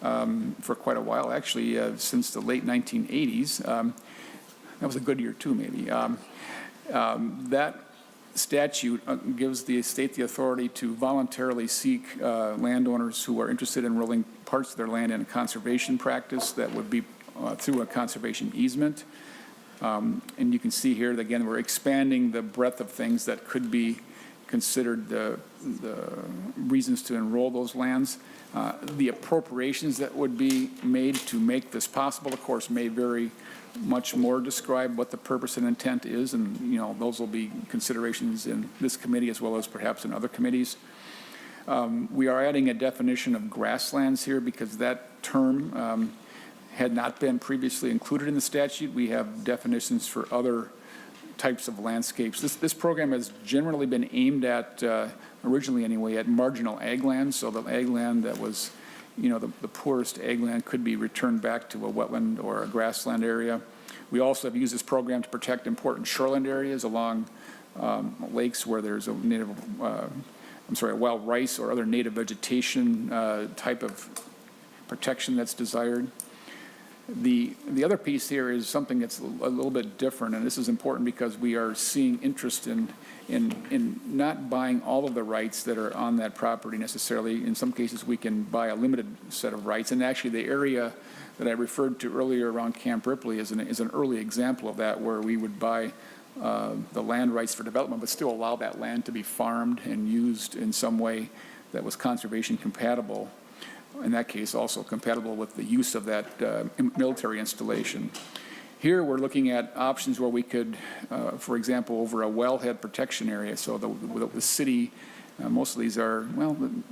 for quite a while, actually, since the late 1980s. That was a good year, too, maybe. That statute gives the state the authority to voluntarily seek landowners who are interested in rolling parts of their land in a conservation practice that would be through a conservation easement. And you can see here that, again, we're expanding the breadth of things that could be considered the reasons to enroll those lands. The appropriations that would be made to make this possible, of course, may very much more describe what the purpose and intent is, and those will be considerations in this committee as well as perhaps in other committees. We are adding a definition of grasslands here because that term had not been previously included in the statute. We have definitions for other types of landscapes. This program has generally been aimed at, originally anyway, at marginal ag land. So the ag land that was, the poorest ag land could be returned back to a wetland or a grassland area. We also have used this program to protect important shoreland areas along lakes where there's a wild rice or other native vegetation type of protection that's desired. The other piece here is something that's a little bit different, and this is important because we are seeing interest in not buying all of the rights that are on that property necessarily. In some cases, we can buy a limited set of rights, and actually the area that I referred to earlier around Camp Ripley is an early example of that, where we would buy the land rights for development, but still allow that land to be farmed and used in some way that was conservation compatible. In that case, also compatible with the use of that military installation. Here, we're looking at options where we could, for example, over a wellhead protection area. So the city, most of these are,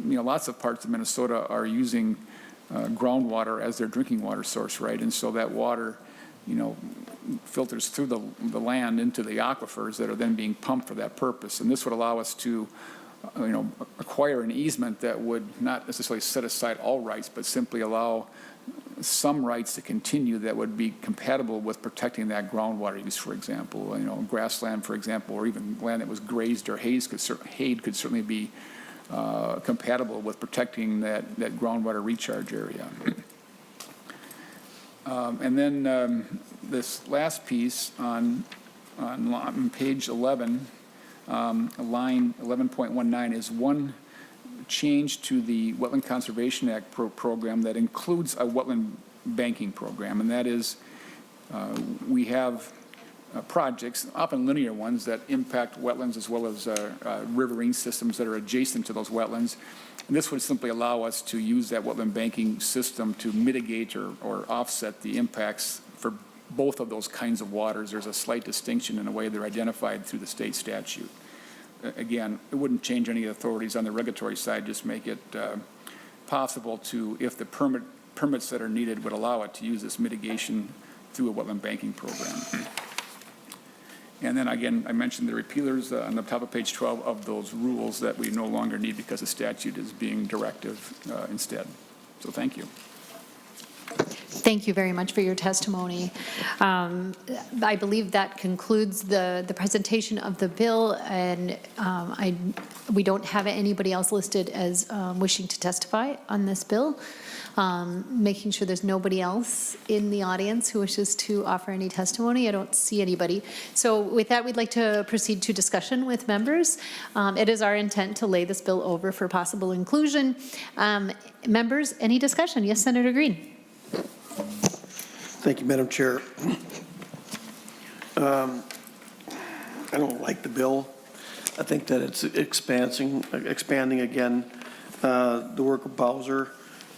lots of parts of Minnesota are using groundwater as their drinking water source, right? And so that water, filters through the land into the aquifers that are then being pumped for that purpose. And this would allow us to acquire an easement that would not necessarily set aside all rights, but simply allow some rights to continue that would be compatible with protecting that groundwater use, for example. Grassland, for example, or even land that was grazed or hayed could certainly be compatible with protecting that groundwater recharge area. And then this last piece on page 11, line 11.19 is one change to the Wetland Conservation Act program that includes a wetland banking program, and that is we have projects, often linear ones, that impact wetlands as well as riverine systems that are adjacent to those wetlands. And this would simply allow us to use that wetland banking system to mitigate or offset the impacts for both of those kinds of waters. There's a slight distinction in the way they're identified through the state statute. Again, it wouldn't change any authorities on the regulatory side, just make it possible to, if the permits that are needed would allow it, to use this mitigation through a wetland banking program. And then again, I mentioned the repealers on the top of page 12 of those rules that we no longer need because the statute is being directive instead. So thank you. Thank you very much for your testimony. I believe that concludes the presentation of the bill, and we don't have anybody else listed as wishing to testify on this bill. Making sure there's nobody else in the audience who wishes to offer any testimony. I don't see anybody. So with that, we'd like to proceed to discussion with members. It is our intent to lay this bill over for possible inclusion. Members, any discussion? Yes, Senator Green. Thank you, Madam Chair. I don't like the bill. I think that it's expanding again the work of Bowser.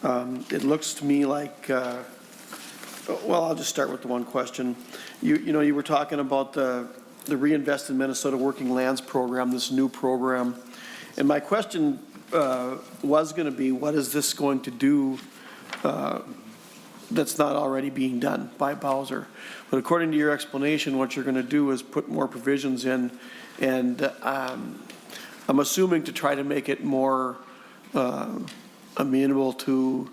It looks to me like, well, I'll just start with the one question. You were talking about the Reinvest in Minnesota Working Lands program, this new program. And my question was going to be, what is this going to do that's not already being done by Bowser? But according to your explanation, what you're going to do is put more provisions in, and I'm assuming to try to make it more amenable to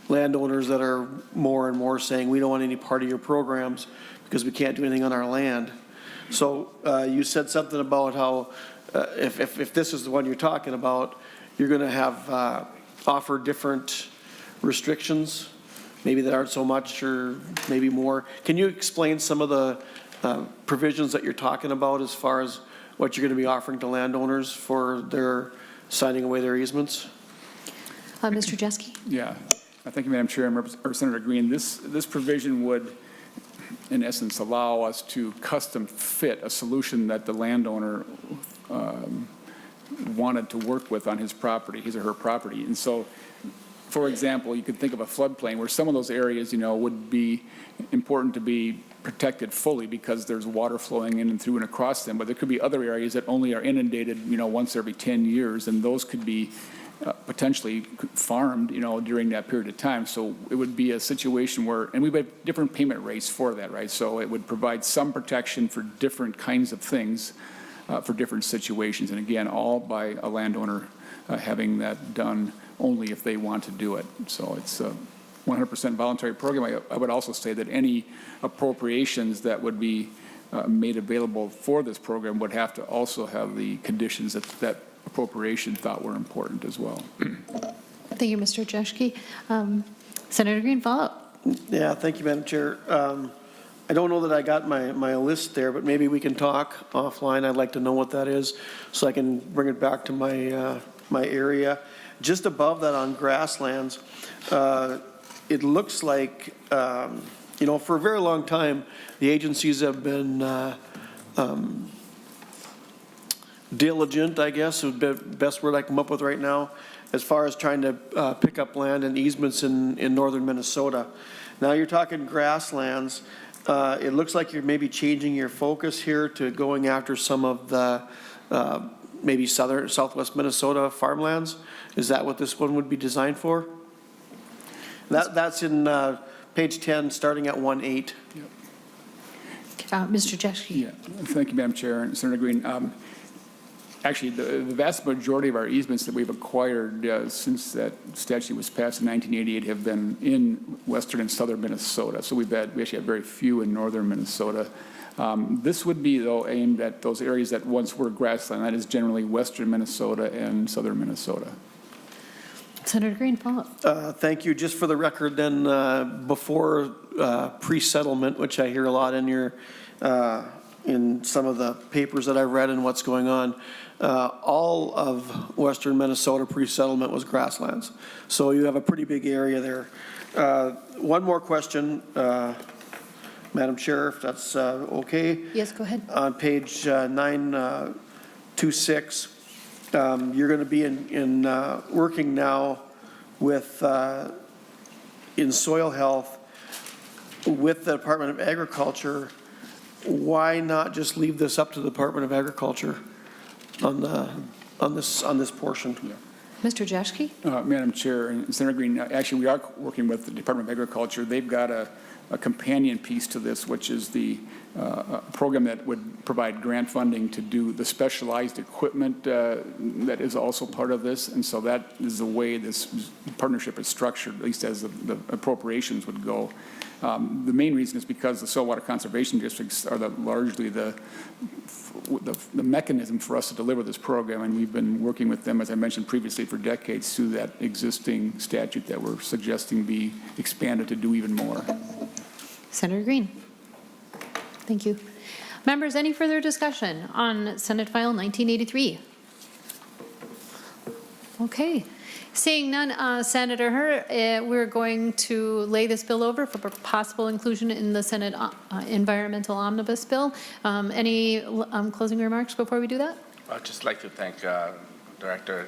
landowners that are more and more saying, we don't want any part of your programs because we can't do anything on our land. So you said something about how if this is the one you're talking about, you're going to have offer different restrictions, maybe that aren't so much or maybe more. Can you explain some of the provisions that you're talking about as far as what you're going to be offering to landowners for their signing away their easements? Mr. Jeske? Yeah, thank you, Madam Chair and Senator Green. This provision would, in essence, allow us to custom fit a solution that the landowner wanted to work with on his property, his or her property. And so, for example, you could think of a floodplain where some of those areas, would be important to be protected fully because there's water flowing in and through and across them. But there could be other areas that only are inundated, once every 10 years, and those could be potentially farmed, during that period of time. So it would be a situation where, and we have different payment rates for that, right? So it would provide some protection for different kinds of things for different situations. And again, all by a landowner having that done only if they want to do it. So it's a 100% voluntary program. I would also say that any appropriations that would be made available for this program would have to also have the conditions that appropriation thought were important as well. Thank you, Mr. Jeske. Senator Green, follow-up. Yeah, thank you, Madam Chair. I don't know that I got my list there, but maybe we can talk offline. I'd like to know what that is so I can bring it back to my area. Just above that on grasslands, it looks like, for a very long time, the agencies have been diligent, I guess, would be the best word I come up with right now, as far as trying to pick up land and easements in northern Minnesota. Now you're talking grasslands. It looks like you're maybe changing your focus here to going after some of the maybe southwest Minnesota farmlands. Is that what this one would be designed for? That's in page 10, starting at 1.8. Yep. Mr. Jeske. Yeah, thank you, Madam Chair and Senator Green. Actually, the vast majority of our easements that we've acquired since that statute was passed in 1988 have been in western and southern Minnesota. So we actually have very few in northern Minnesota. This would be, though, aimed at those areas that once were grassland. That is generally western Minnesota and southern Minnesota. Senator Green, follow-up. Thank you. Just for the record, then, before pre-settlement, which I hear a lot in your, in some of the papers that I've read and what's going on, all of western Minnesota pre-settlement was grasslands. So you have a pretty big area there. One more question, Madam Chair, if that's okay. Yes, go ahead. On page 926, you're going to be working now with, in soil health with the Department of Agriculture. Why not just leave this up to the Department of Agriculture on this portion? Mr. Jaschke? Madam Chair and Senator Green, actually, we are working with the Department of Agriculture. They've got a companion piece to this, which is the program that would provide grant funding to do the specialized equipment that is also part of this. And so that is the way this partnership is structured, at least as the appropriations would go. The main reason is because the soil water conservation districts are largely the mechanism for us to deliver this program, and we've been working with them, as I mentioned previously, for decades through that existing statute that we're suggesting be expanded to do even more. Senator Green. Thank you. Members, any further discussion on Senate File 1983? Okay. Seeing none, Senator Herr, we're going to lay this bill over for possible inclusion in the Senate Environmental Omnibus Bill. Any closing remarks before we do that? I'd just like to thank Director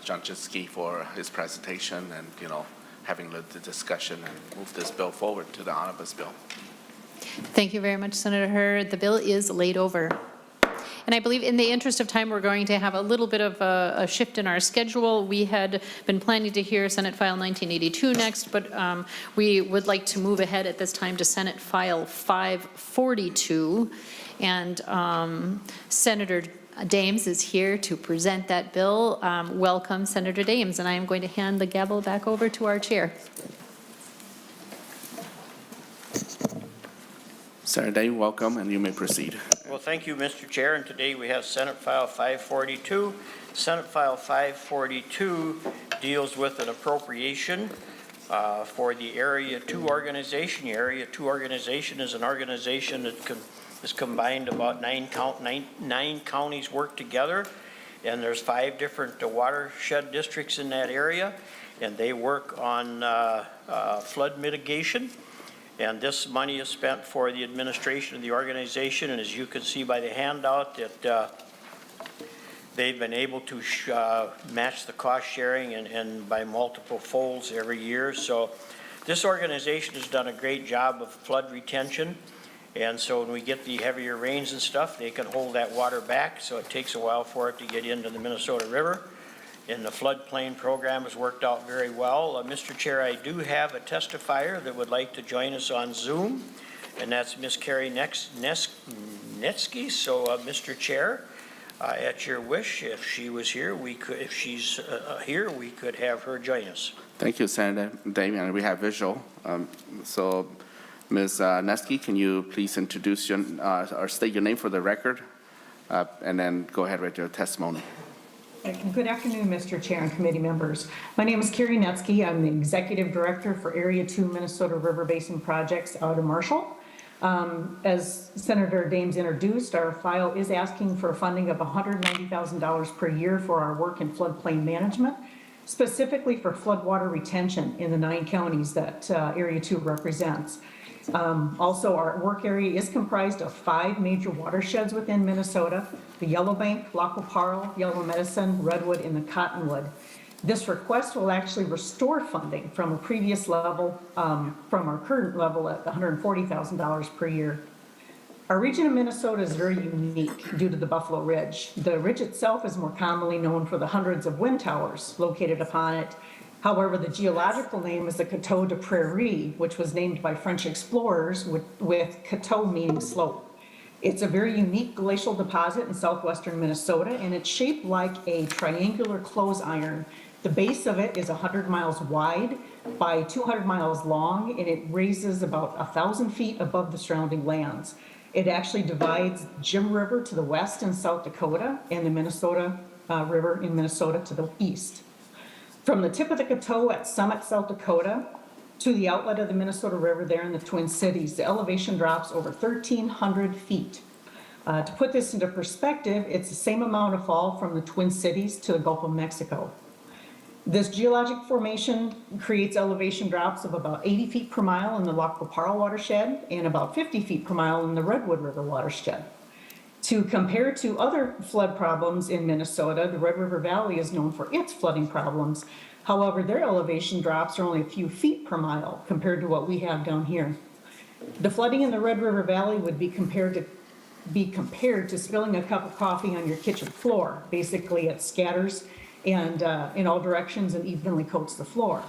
Janczewski for his presentation and, having led the discussion and move this bill forward to the omnibus bill. Thank you very much, Senator Herr. The bill is laid over. And I believe in the interest of time, we're going to have a little bit of a shift in our schedule. We had been planning to hear Senate File 1982 next, but we would like to move ahead at this time to Senate File 542. And Senator Dahms is here to present that bill. Welcome, Senator Dahms, and I am going to hand the gavel back over to our chair. Senator Day, welcome, and you may proceed. Well, thank you, Mr. Chair, and today we have Senate File 542. Senate File 542 deals with an appropriation for the Area 2 organization. The Area 2 organization is an organization that is combined about nine counties work together, and there's 5 different watershed districts in that area, and they work on flood mitigation. And this money is spent for the administration of the organization, and as you can see by the handout, that they've been able to match the cost sharing and by multiple folds every year. So this organization has done a great job of flood retention, and so when we get the heavier rains and stuff, they can hold that water back, so it takes a while for it to get into the Minnesota River. And the floodplain program has worked out very well. Mr. Chair, I do have a testifier that would like to join us on Zoom, and that's Ms. Carrie Netsky. So, Mr. Chair, at your wish, if she was here, if she's here, we could have her join us. Thank you, Senator Damian. We have visual. So, Ms. Netsky, can you please introduce or state your name for the record, and then go ahead with your testimony. Good afternoon, Mr. Chair and committee members. My name is Carrie Netsky. I'm the Executive Director for Area 2 Minnesota River Basin Projects out of Marshall. As Senator Dahms introduced, our file is asking for funding of $190,000 per year for our work in floodplain management, specifically for floodwater retention in the 9 counties that Area 2 represents. Also, our work area is comprised of 5 major watersheds within Minnesota: the Yellowbank, Lac-Oparl, Yellow Medicine, Redwood, and the Cottonwood. This request will actually restore funding from a previous level, from our current level at $140,000 per year. Our region of Minnesota is very unique due to the Buffalo Ridge. The ridge itself is more commonly known for the hundreds of wind towers located upon it. However, the geological name is the Coteau de Prairie, which was named by French explorers with coteau meaning slope. It's a very unique glacial deposit in southwestern Minnesota, and it's shaped like a triangular clothes iron. The base of it is 100 miles wide by 200 miles long, and it raises about 1,000 feet above the surrounding lands. It actually divides Jim River to the west in South Dakota and the Minnesota River in Minnesota to the east. From the tip of the Coteau at Summit, South Dakota, to the outlet of the Minnesota River there in the Twin Cities, the elevation drops over 1,300 feet. To put this into perspective, it's the same amount of fall from the Twin Cities to the Gulf of Mexico. This geologic formation creates elevation drops of about 80 feet per mile in the Lac Parle watershed and about 50 feet per mile in the Redwood River watershed. To compare to other flood problems in Minnesota, the Red River Valley is known for its flooding problems. However, their elevation drops are only a few feet per mile compared to what we have down here. The flooding in the Red River Valley would be compared to spilling a cup of coffee on your kitchen floor. Basically, it scatters and in all directions and evenly coats the floor.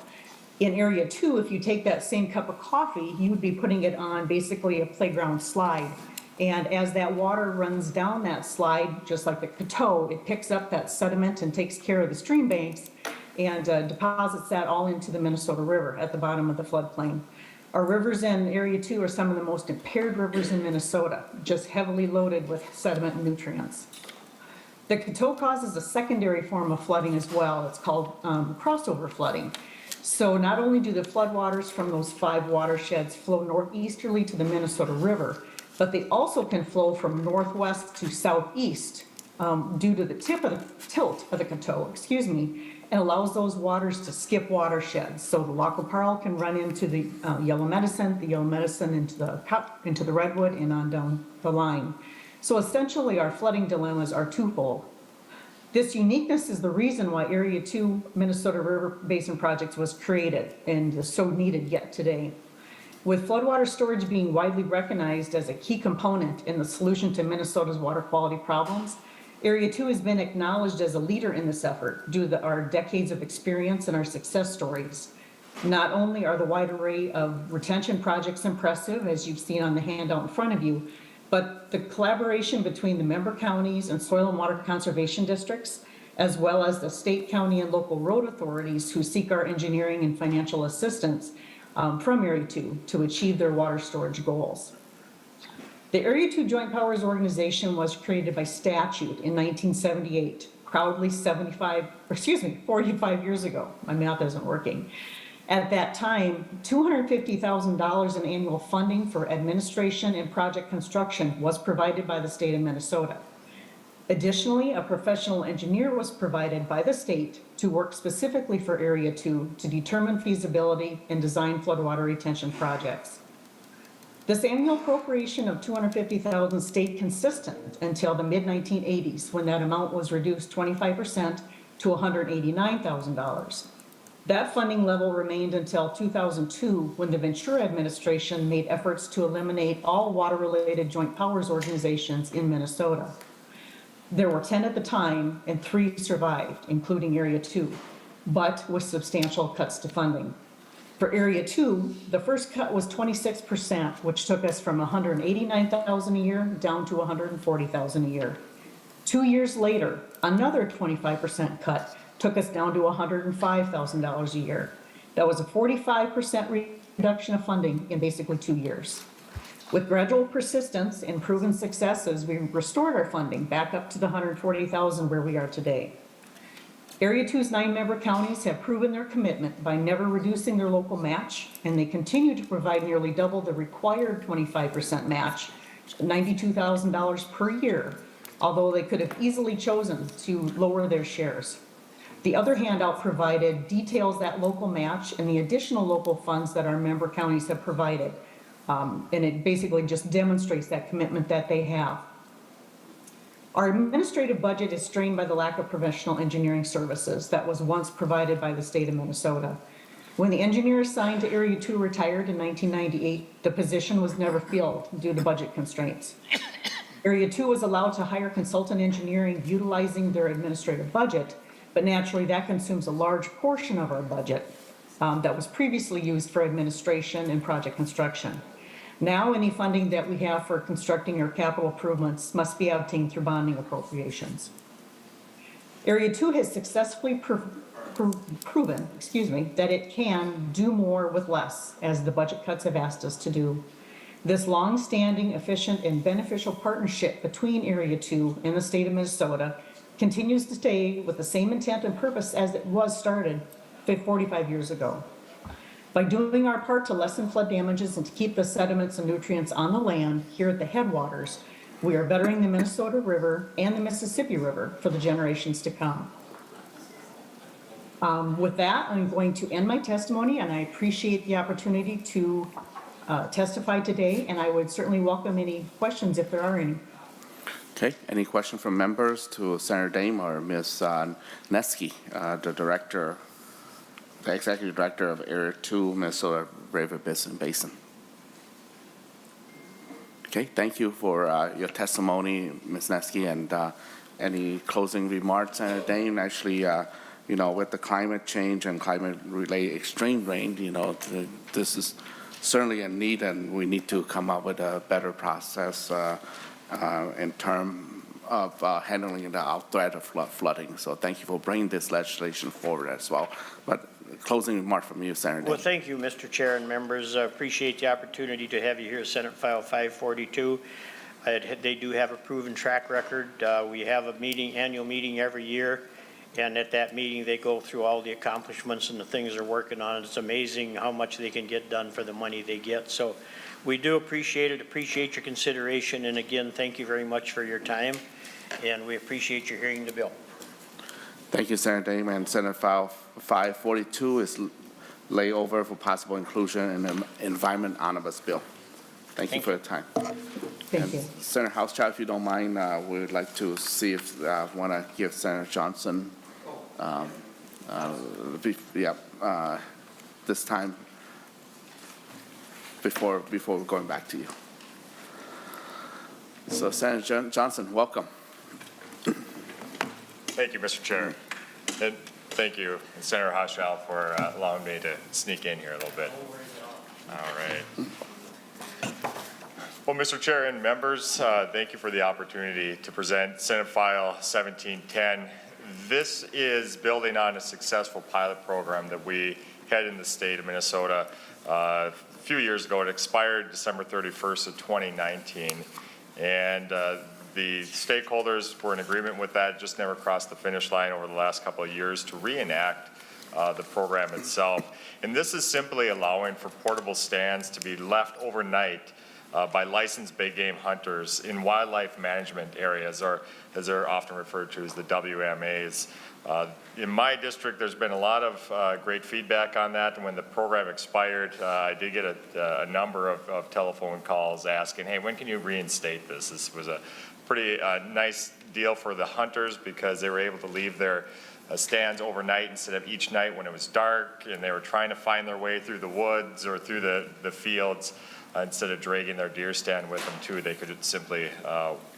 In Area 2, if you take that same cup of coffee, you would be putting it on basically a playground slide. And as that water runs down that slide, just like the Coteau, it picks up that sediment and takes care of the stream banks and deposits that all into the Minnesota River at the bottom of the floodplain. Our rivers in Area 2 are some of the most impaired rivers in Minnesota, just heavily loaded with sediment and nutrients. The Coteau causes a secondary form of flooding as well. It's called crossover flooding. So not only do the floodwaters from those 5 watersheds flow northeasterly to the Minnesota River, but they also can flow from northwest to southeast due to the tilt of the Coteau, and allows those waters to skip watersheds. So the Lac Parle can run into the Yellow Medicine into the Redwood and on down the line. So essentially our flooding dilemmas are twofold. This uniqueness is the reason why Area 2 Minnesota River Basin Project was created and is so needed yet today. With floodwater storage being widely recognized as a key component in the solution to Minnesota's water quality problems, Area 2 has been acknowledged as a leader in this effort due to our decades of experience and our success stories. Not only are the wide array of retention projects impressive, as you've seen on the handout in front of you, but the collaboration between the member counties and soil and water conservation districts, as well as the state, county, and local road authorities who seek our engineering and financial assistance from Area 2 to achieve their water storage goals. The Area 2 Joint Powers Organization was created by statute in 1978, proudly 45 years ago. My math isn't working. At that time, $250,000 in annual funding for administration and project construction was provided by the state of Minnesota. Additionally, a professional engineer was provided by the state to work specifically for Area 2 to determine feasibility and design floodwater retention projects. This annual appropriation of $250,000 stayed consistent until the mid-1980s, when that amount was reduced 25% to $189,000. That funding level remained until 2002, when the Ventura administration made efforts to eliminate all water-related joint powers organizations in Minnesota. There were 10 at the time, and 3 survived, including Area 2, but with substantial cuts to funding. For Area 2, the first cut was 26%, which took us from $189,000 a year down to $140,000 a year. 2 years later, another 25% cut took us down to $105,000 a year. That was a 45% reduction of funding in basically 2 years. With gradual persistence and proven successes, we restored our funding back up to the $140,000 where we are today. Area 2's 9 member counties have proven their commitment by never reducing their local match, and they continue to provide nearly double the required 25% match, $92,000 per year, although they could have easily chosen to lower their shares. The other handout provided details that local match and the additional local funds that our member counties have provided. And it basically just demonstrates that commitment that they have. Our administrative budget is strained by the lack of professional engineering services that was once provided by the state of Minnesota. When the engineer assigned to Area 2 retired in 1998, the position was never filled due to budget constraints. Area 2 was allowed to hire consultant engineering utilizing their administrative budget, but naturally that consumes a large portion of our budget that was previously used for administration and project construction. Now, any funding that we have for constructing our capital improvements must be obtained through bonding appropriations. Area 2 has successfully proven that it can do more with less, as the budget cuts have asked us to do. This long-standing, efficient, and beneficial partnership between Area 2 and the state of Minnesota continues to stay with the same intent and purpose as it was started 45 years ago. By doing our part to lessen flood damages and to keep the sediments and nutrients on the land here at the headwaters, we are bettering the Minnesota River and the Mississippi River for the generations to come. With that, I'm going to end my testimony, and I appreciate the opportunity to testify today, and I would certainly welcome any questions if there are any. Okay, any question from members to Senator Dahms or Ms. Nesky, the Executive Director of Area 2 Minnesota River Basin? Okay, thank you for your testimony, Ms. Nesky, and any closing remarks, Senator Dahms? Actually, with the climate change and climate-related extreme rain, this is certainly a need, and we need to come up with a better process in terms of handling the threat of flooding. So thank you for bringing this legislation forward as well. But closing remark from you, Senator. Well, thank you, Mr. Chair and members. I appreciate the opportunity to have you here, Senate File 542. They do have a proven track record. We have a annual meeting every year, and at that meeting they go through all the accomplishments and the things they're working on. It's amazing how much they can get done for the money they get. So we do appreciate it, appreciate your consideration, and again, thank you very much for your time, and we appreciate your hearing the bill. Thank you, Senator Dahms. And Senate File 542 is layover for possible inclusion in the Environment Omnibus Bill. Thank you for your time. Thank you. Senator Hauschild, if you don't mind, we would like to see if want to give Senator Johnson this time before we're going back to you. So Senator Johnson, welcome. Thank you, Mr. Chair. And thank you, Senator Hauschild, for allowing me to sneak in here a little bit. All right. Well, Mr. Chair and members, thank you for the opportunity to present Senate File 1710. This is building on a successful pilot program that we had in the state of Minnesota a few years ago. It expired December 31st of 2019. And the stakeholders were in agreement with that, just never crossed the finish line over the last couple of years to reenact the program itself. And this is simply allowing for portable stands to be left overnight by licensed big game hunters in wildlife management areas, or as they're often referred to as the WMAs. In my district, there's been a lot of great feedback on that, and when the program expired, I did get a number of telephone calls asking, hey, when can you reinstate this? This was a pretty nice deal for the hunters because they were able to leave their stands overnight instead of each night when it was dark and they were trying to find their way through the woods or through the fields. Instead of dragging their deer stand with them too, they could simply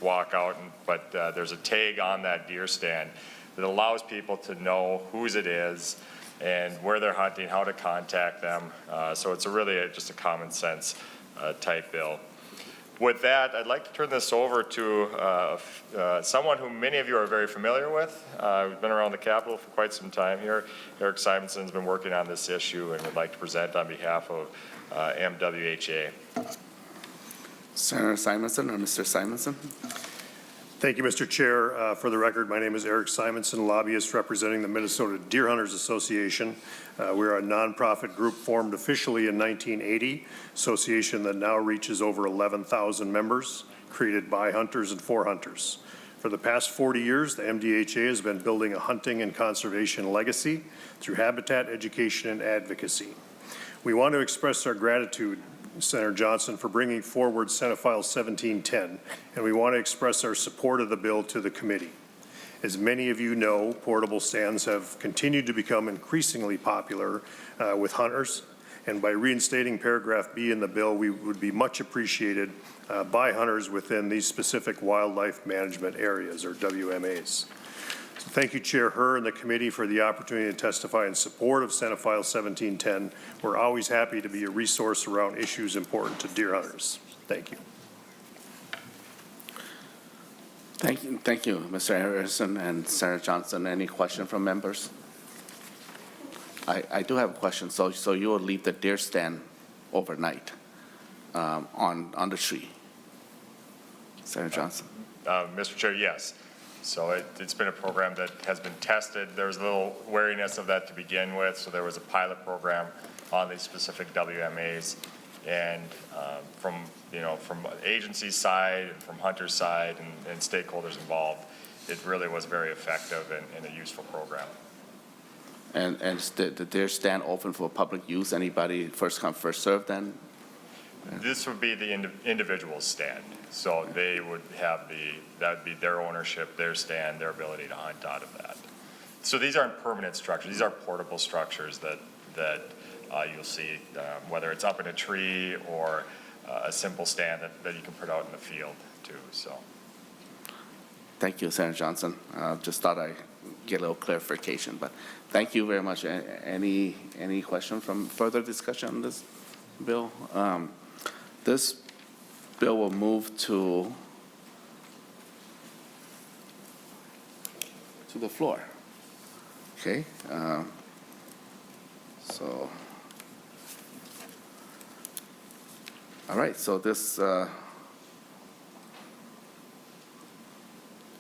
walk out, but there's a tag on that deer stand that allows people to know whose it is and where they're hunting, how to contact them. So it's just a common sense type bill. With that, I'd like to turn this over to someone who many of you are very familiar with. We've been around the Capitol for quite some time here. Eric Simonson's been working on this issue and would like to present on behalf of MWHA. Senator Simonson or Mr. Simonson? Thank you, Mr. Chair. For the record, my name is Eric Simonson, lobbyist representing the Minnesota Deer Hunters Association. We're a nonprofit group formed officially in 1980, association that now reaches over 11,000 members, created by hunters and for hunters. For the past 40 years, the MDHA has been building a hunting and conservation legacy through habitat education and advocacy. We want to express our gratitude, Senator Johnson, for bringing forward Senate File 1710, and we want to express our support of the bill to the committee. As many of you know, portable stands have continued to become increasingly popular with hunters, and by reinstating paragraph B in the bill, we would be much appreciated by hunters within these specific wildlife management areas, or WMAs. So thank you, Chair Herr and the committee, for the opportunity to testify in support of Senate File 1710. We're always happy to be a resource around issues important to deer hunters. Thank you. Thank you, Mr. Harrison and Senator Johnson. Any question from members? I do have a question. So you will leave the deer stand overnight? on the tree? Senator Johnson? Mr. Chair, yes. So it's been a program that has been tested. There was a little wariness of that to begin with, so there was a pilot program on these specific WMAs. And from agency side and from hunter's side and stakeholders involved, it really was very effective and a useful program. And did their stand open for public use? Anybody first come, first served then? This would be the individual stand. So they would have that would be their ownership, their stand, their ability to hunt out of that. So these aren't permanent structures. These are portable structures that you'll see, whether it's up in a tree or a simple stand that you can put out in the field too, so. Thank you, Senator Johnson. Just thought I'd get a little clarification, but thank you very much. Any question from further discussion on this bill? This bill will move to the floor. Okay. So, all right. So this. We're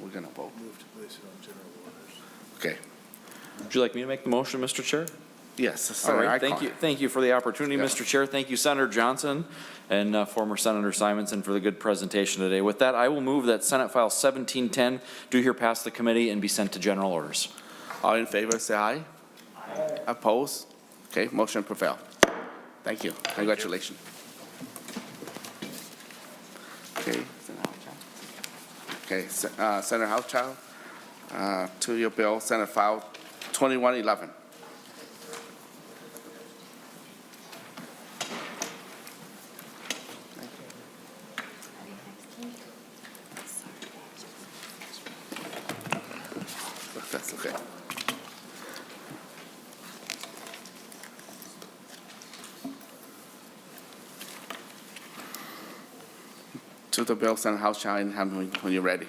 going to vote. Move to place it on general orders. Okay. Would you like me to make the motion, Mr. Chair? Yes. All right, thank you. Thank you for the opportunity, Mr. Chair. Thank you, Senator Johnson and former Senator Simonson for the good presentation today. With that, I will move that Senate File 1710 do here pass the committee and be sent to general orders. All in favor, say aye. Aye. Opposed? Okay, motion prevail. Thank you. Congratulations. Okay. Okay, Senator Hauschild, to your bill, Senate File 2111. That's okay. To the bill, Senator Hauschild, when you're ready.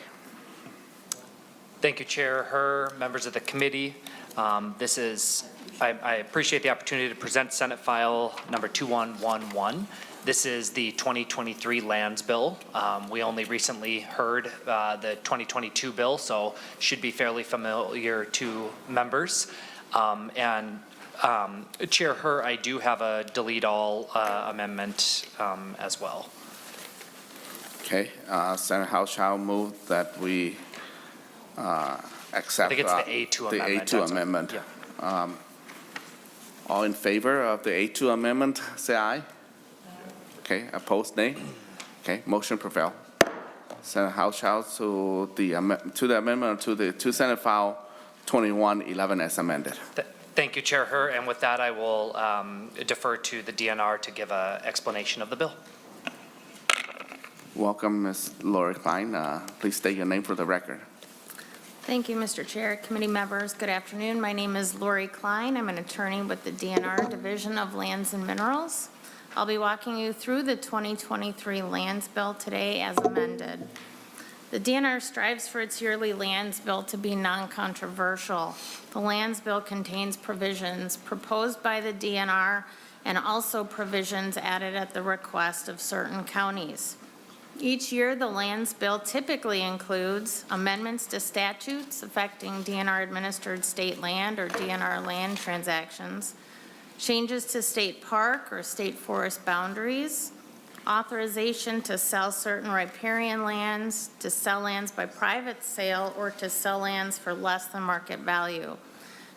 Thank you, Chair Herr, members of the committee. I appreciate the opportunity to present Senate File number 2111. This is the 2023 Lands Bill. We only recently heard the 2022 bill, so should be fairly familiar to members. Chair Herr, I do have a delete all amendment as well. Okay, Senator Hauschild moved that we accept I think it's the A2 amendment. The A2 amendment. Yeah. All in favor of the A2 amendment, say aye. Okay, opposed, nay. Okay, motion prevail. Senator Hauschild to the amendment to Senate File 2111 as amended. Thank you, Chair Herr, and with that, I will defer to the DNR to give an explanation of the bill. Welcome, Ms. Lori Klein. Please state your name for the record. Thank you, Mr. Chair. Committee members, good afternoon. My name is Lori Klein. I'm an attorney with the DNR Division of Lands and Minerals. I'll be walking you through the 2023 Lands Bill today as amended. The DNR strives for its yearly Lands Bill to be non-controversial. The Lands Bill contains provisions proposed by the DNR and also provisions added at the request of certain counties. Each year, the Lands Bill typically includes amendments to statutes affecting DNR-administered state land or DNR land transactions, changes to state park or state forest boundaries, authorization to sell certain riparian lands, to sell lands by private sale, or to sell lands for less than market value.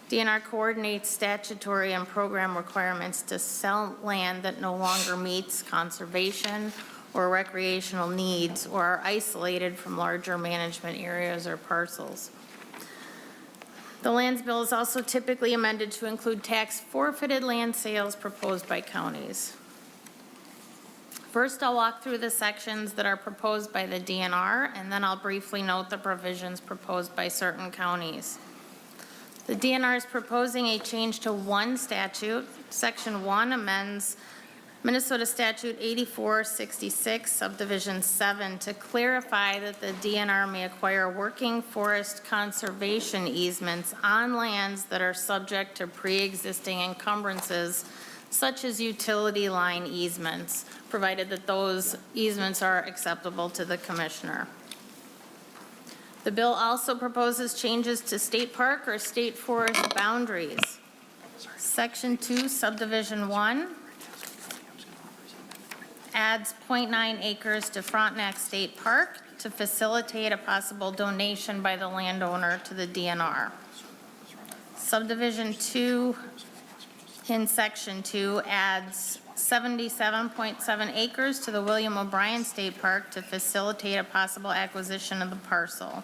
DNR coordinates statutory and program requirements to sell land that no longer meets conservation or recreational needs or are isolated from larger management areas or parcels. The Lands Bill is also typically amended to include tax forfeited land sales proposed by counties. First, I'll walk through the sections that are proposed by the DNR, and then I'll briefly note the provisions proposed by certain counties. The DNR is proposing a change to one statute. Section 1 amends Minnesota Statute 8466, Subdivision 7, to clarify that the DNR may acquire working forest conservation easements on lands that are subject to pre-existing encumbrances, such as utility line easements, provided that those easements are acceptable to the commissioner. The bill also proposes changes to state park or state forest boundaries. Section 2, subdivision 1 adds 0.9 acres to Frontenac State Park to facilitate a possible donation by the landowner to the DNR. Subdivision 2 in section 2 adds 77.7 acres to the William O'Brien State Park to facilitate a possible acquisition of the parcel.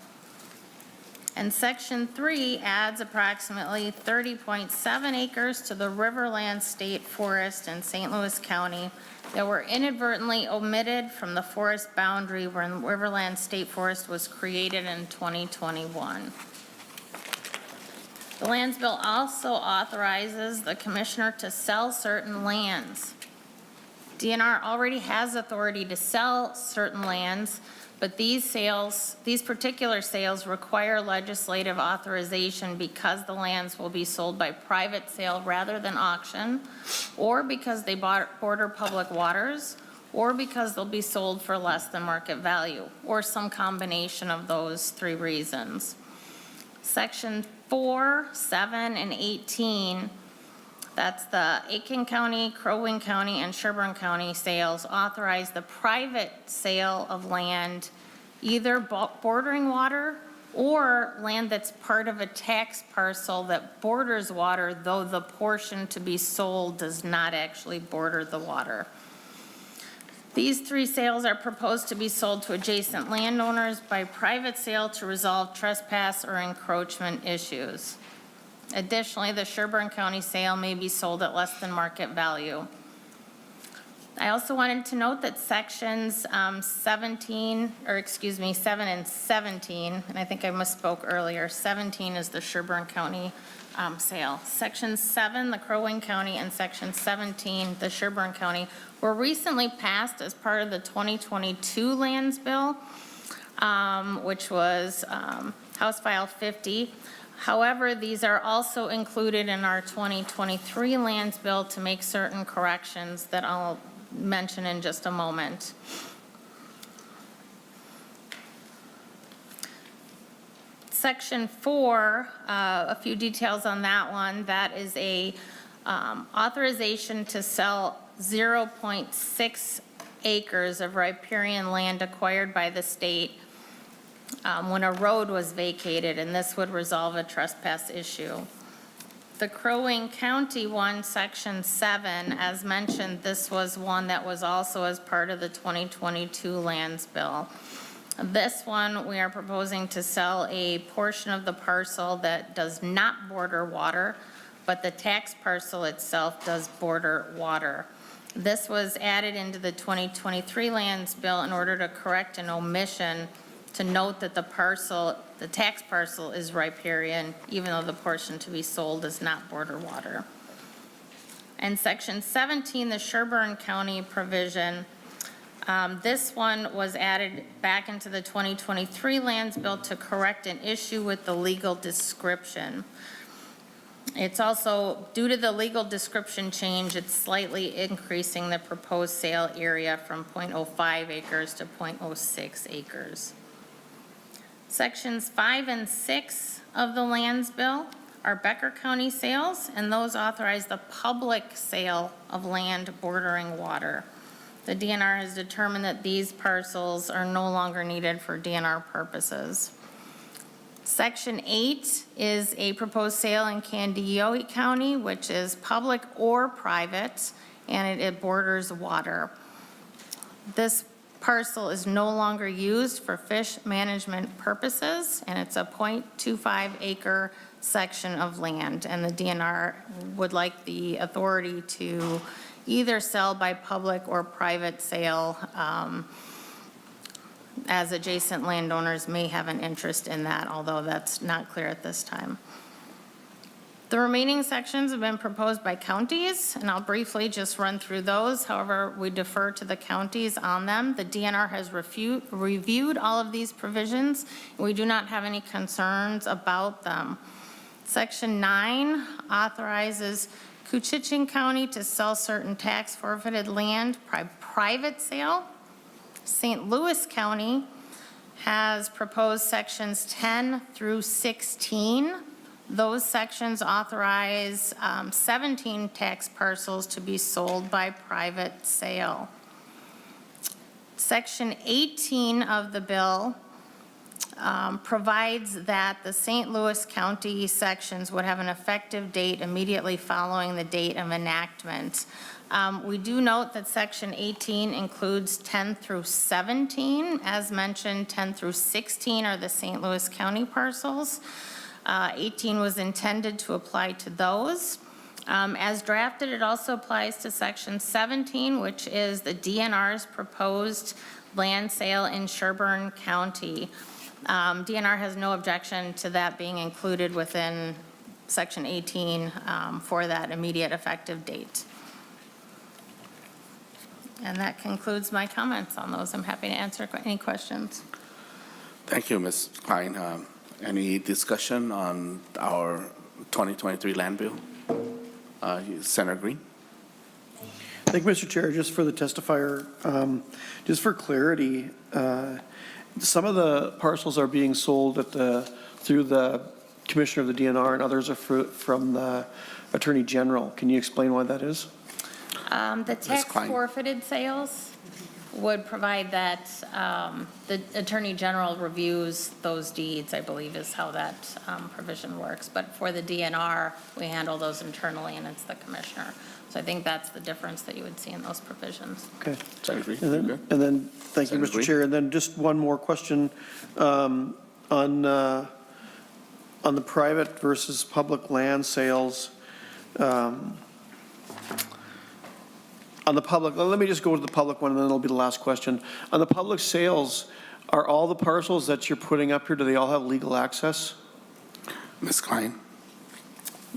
And section 3 adds approximately 30.7 acres to the Riverland State Forest in St. Louis County that were inadvertently omitted from the forest boundary when Riverland State Forest was created in 2021. The lands bill also authorizes the commissioner to sell certain lands. DNR already has authority to sell certain lands, but these particular sales require legislative authorization because the lands will be sold by private sale rather than auction, or because they border public waters, or because they'll be sold for less than market value, or some combination of those three reasons. Section 4, 7, and 18, that's the Aiken County, Crow Wing County, and Sherburne County sales, authorize the private sale of land, either bordering water or land that's part of a tax parcel that borders water, though the portion to be sold does not actually border the water. These three sales are proposed to be sold to adjacent landowners by private sale to resolve trespass or encroachment issues. Additionally, the Sherburne County sale may be sold at less than market value. I also wanted to note that sections 7 and 17, and I think I misspoke earlier, 17 is the Sherburne County sale. Section 7, the Crow Wing County, and Section 17, the Sherburne County, were recently passed as part of the 2022 lands bill, which was House File 50. However, these are also included in our 2023 lands bill to make certain corrections that I'll mention in just a moment. Section 4, a few details on that one. That is a authorization to sell 0.6 acres of riparian land acquired by the state when a road was vacated, and this would resolve a trespass issue. The Crow Wing County one, Section 7, as mentioned, this was one that was also as part of the 2022 lands bill. This one, we are proposing to sell a portion of the parcel that does not border water, but the tax parcel itself does border water. This was added into the 2023 lands bill in order to correct an omission to note that the tax parcel is riparian, even though the portion to be sold does not border water. And Section 17, the Sherburne County provision, this one was added back into the 2023 lands bill to correct an issue with the legal description. It's also, due to the legal description change, it's slightly increasing the proposed sale area from 0.05 acres to 0.06 acres. Sections 5 and 6 of the lands bill are Becker County sales, and those authorize the public sale of land bordering water. The DNR has determined that these parcels are no longer needed for DNR purposes. Section 8 is a proposed sale in Candiotto County, which is public or private, and it borders water. This parcel is no longer used for fish management purposes, and it's a 0.25 acre section of land, and the DNR would like the authority to either sell by public or private sale, as adjacent landowners may have an interest in that, although that's not clear at this time. The remaining sections have been proposed by counties, and I'll briefly just run through those. However, we defer to the counties on them. The DNR has reviewed all of these provisions, and we do not have any concerns about them. Section 9 authorizes Coochin County to sell certain tax forfeited land by private sale. St. Louis County has proposed sections 10 through 16. Those sections authorize 17 tax parcels to be sold by private sale. Section 18 of the bill provides that the St. Louis County sections would have an effective date immediately following the date of enactment. We do note that Section 18 includes 10 through 17. As mentioned, 10 through 16 are the St. Louis County parcels. 18 was intended to apply to those. As drafted, it also applies to Section 17, which is the DNR's proposed land sale in Sherburne County. DNR has no objection to that being included within Section 18 for that immediate effective date. And that concludes my comments on those. I'm happy to answer any questions. Thank you, Ms. Klein. Any discussion on our 2023 land bill? Senator Green? Thank you, Mr. Chair. Just for the testifier, just for clarity, some of the parcels are being sold through the Commissioner of the DNR, and others are from the Attorney General. Can you explain why that is? The tax forfeited sales would provide that the Attorney General reviews those deeds, I believe is how that provision works. But for the DNR, we handle those internally, and it's the Commissioner. So I think that's the difference that you would see in those provisions. Okay. Senator Green? And then thank you, Mr. Chair. And then just one more question on the private versus public land sales. On the public, let me just go to the public one, and then it'll be the last question. On the public sales, are all the parcels that you're putting up here, do they all have legal access? Ms. Klein?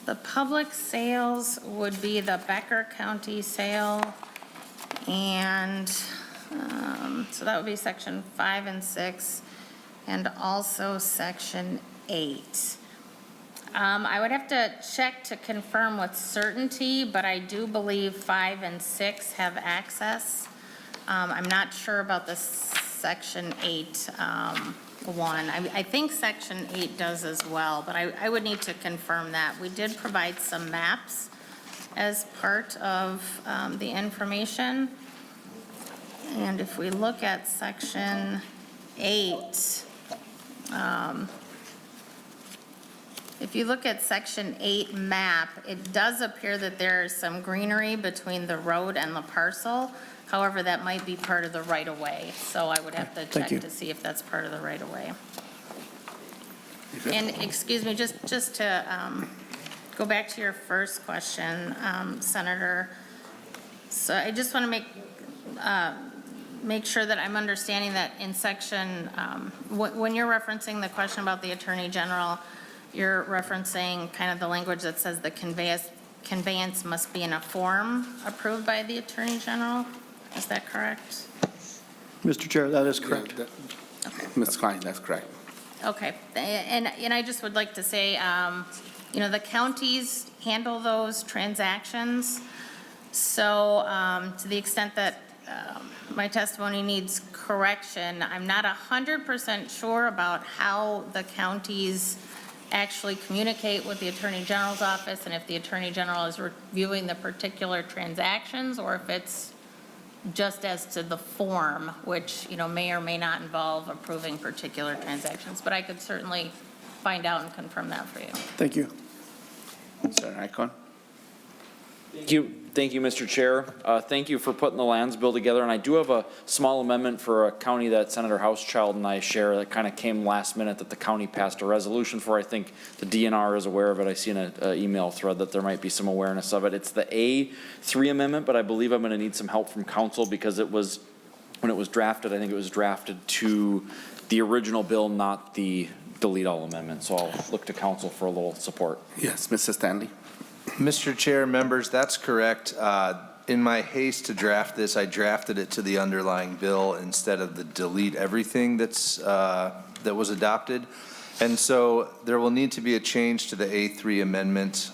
The public sales would be the Becker County sale, and so that would be section 5 and 6, and also section 8. I would have to check to confirm with certainty, but I do believe 5 and 6 have access. I'm not sure about the section 8 one. I think section 8 does as well, but I would need to confirm that. We did provide some maps as part of the information. And if we look at section 8, if you look at section 8 map, it does appear that there is some greenery between the road and the parcel. However, that might be part of the right-of-way. So I would have to check to see if that's part of the right-of-way. And excuse me, just to go back to your first question, Senator. So I just want to make sure that I'm understanding that in section, when you're referencing the question about the Attorney General, you're referencing kind of the language that says the conveyance must be in a form approved by the Attorney General. Is that correct? Mr. Chair, that is correct. Okay. Ms. Klein, that's correct. Okay. And I just would like to say, you know, the counties handle those transactions. So to the extent that my testimony needs correction, I'm not 100% sure about how the counties actually communicate with the Attorney General's office, and if the Attorney General is reviewing the particular transactions, or if it's just as to the form, which, you know, may or may not involve approving particular transactions. But I could certainly find out and confirm that for you. Thank you. Senator Icahn? Thank you, Mr. Chair. Thank you for putting the lands bill together. And I do have a small amendment for a county that Senator Hauschild and I share that kind of came last minute that the county passed a resolution for. I think the DNR is aware of it. I see in an email thread that there might be some awareness of it. It's the A3 amendment, but I believe I'm going to need some help from council because it was, when it was drafted, I think it was drafted to the original bill, not the delete all amendment. So I'll look to council for a little support. Yes, Mrs. Stanley. Mr. Chair, members, that's correct. In my haste to draft this, I drafted it to the underlying bill instead of the delete everything that was adopted. And so there will need to be a change to the A3 amendment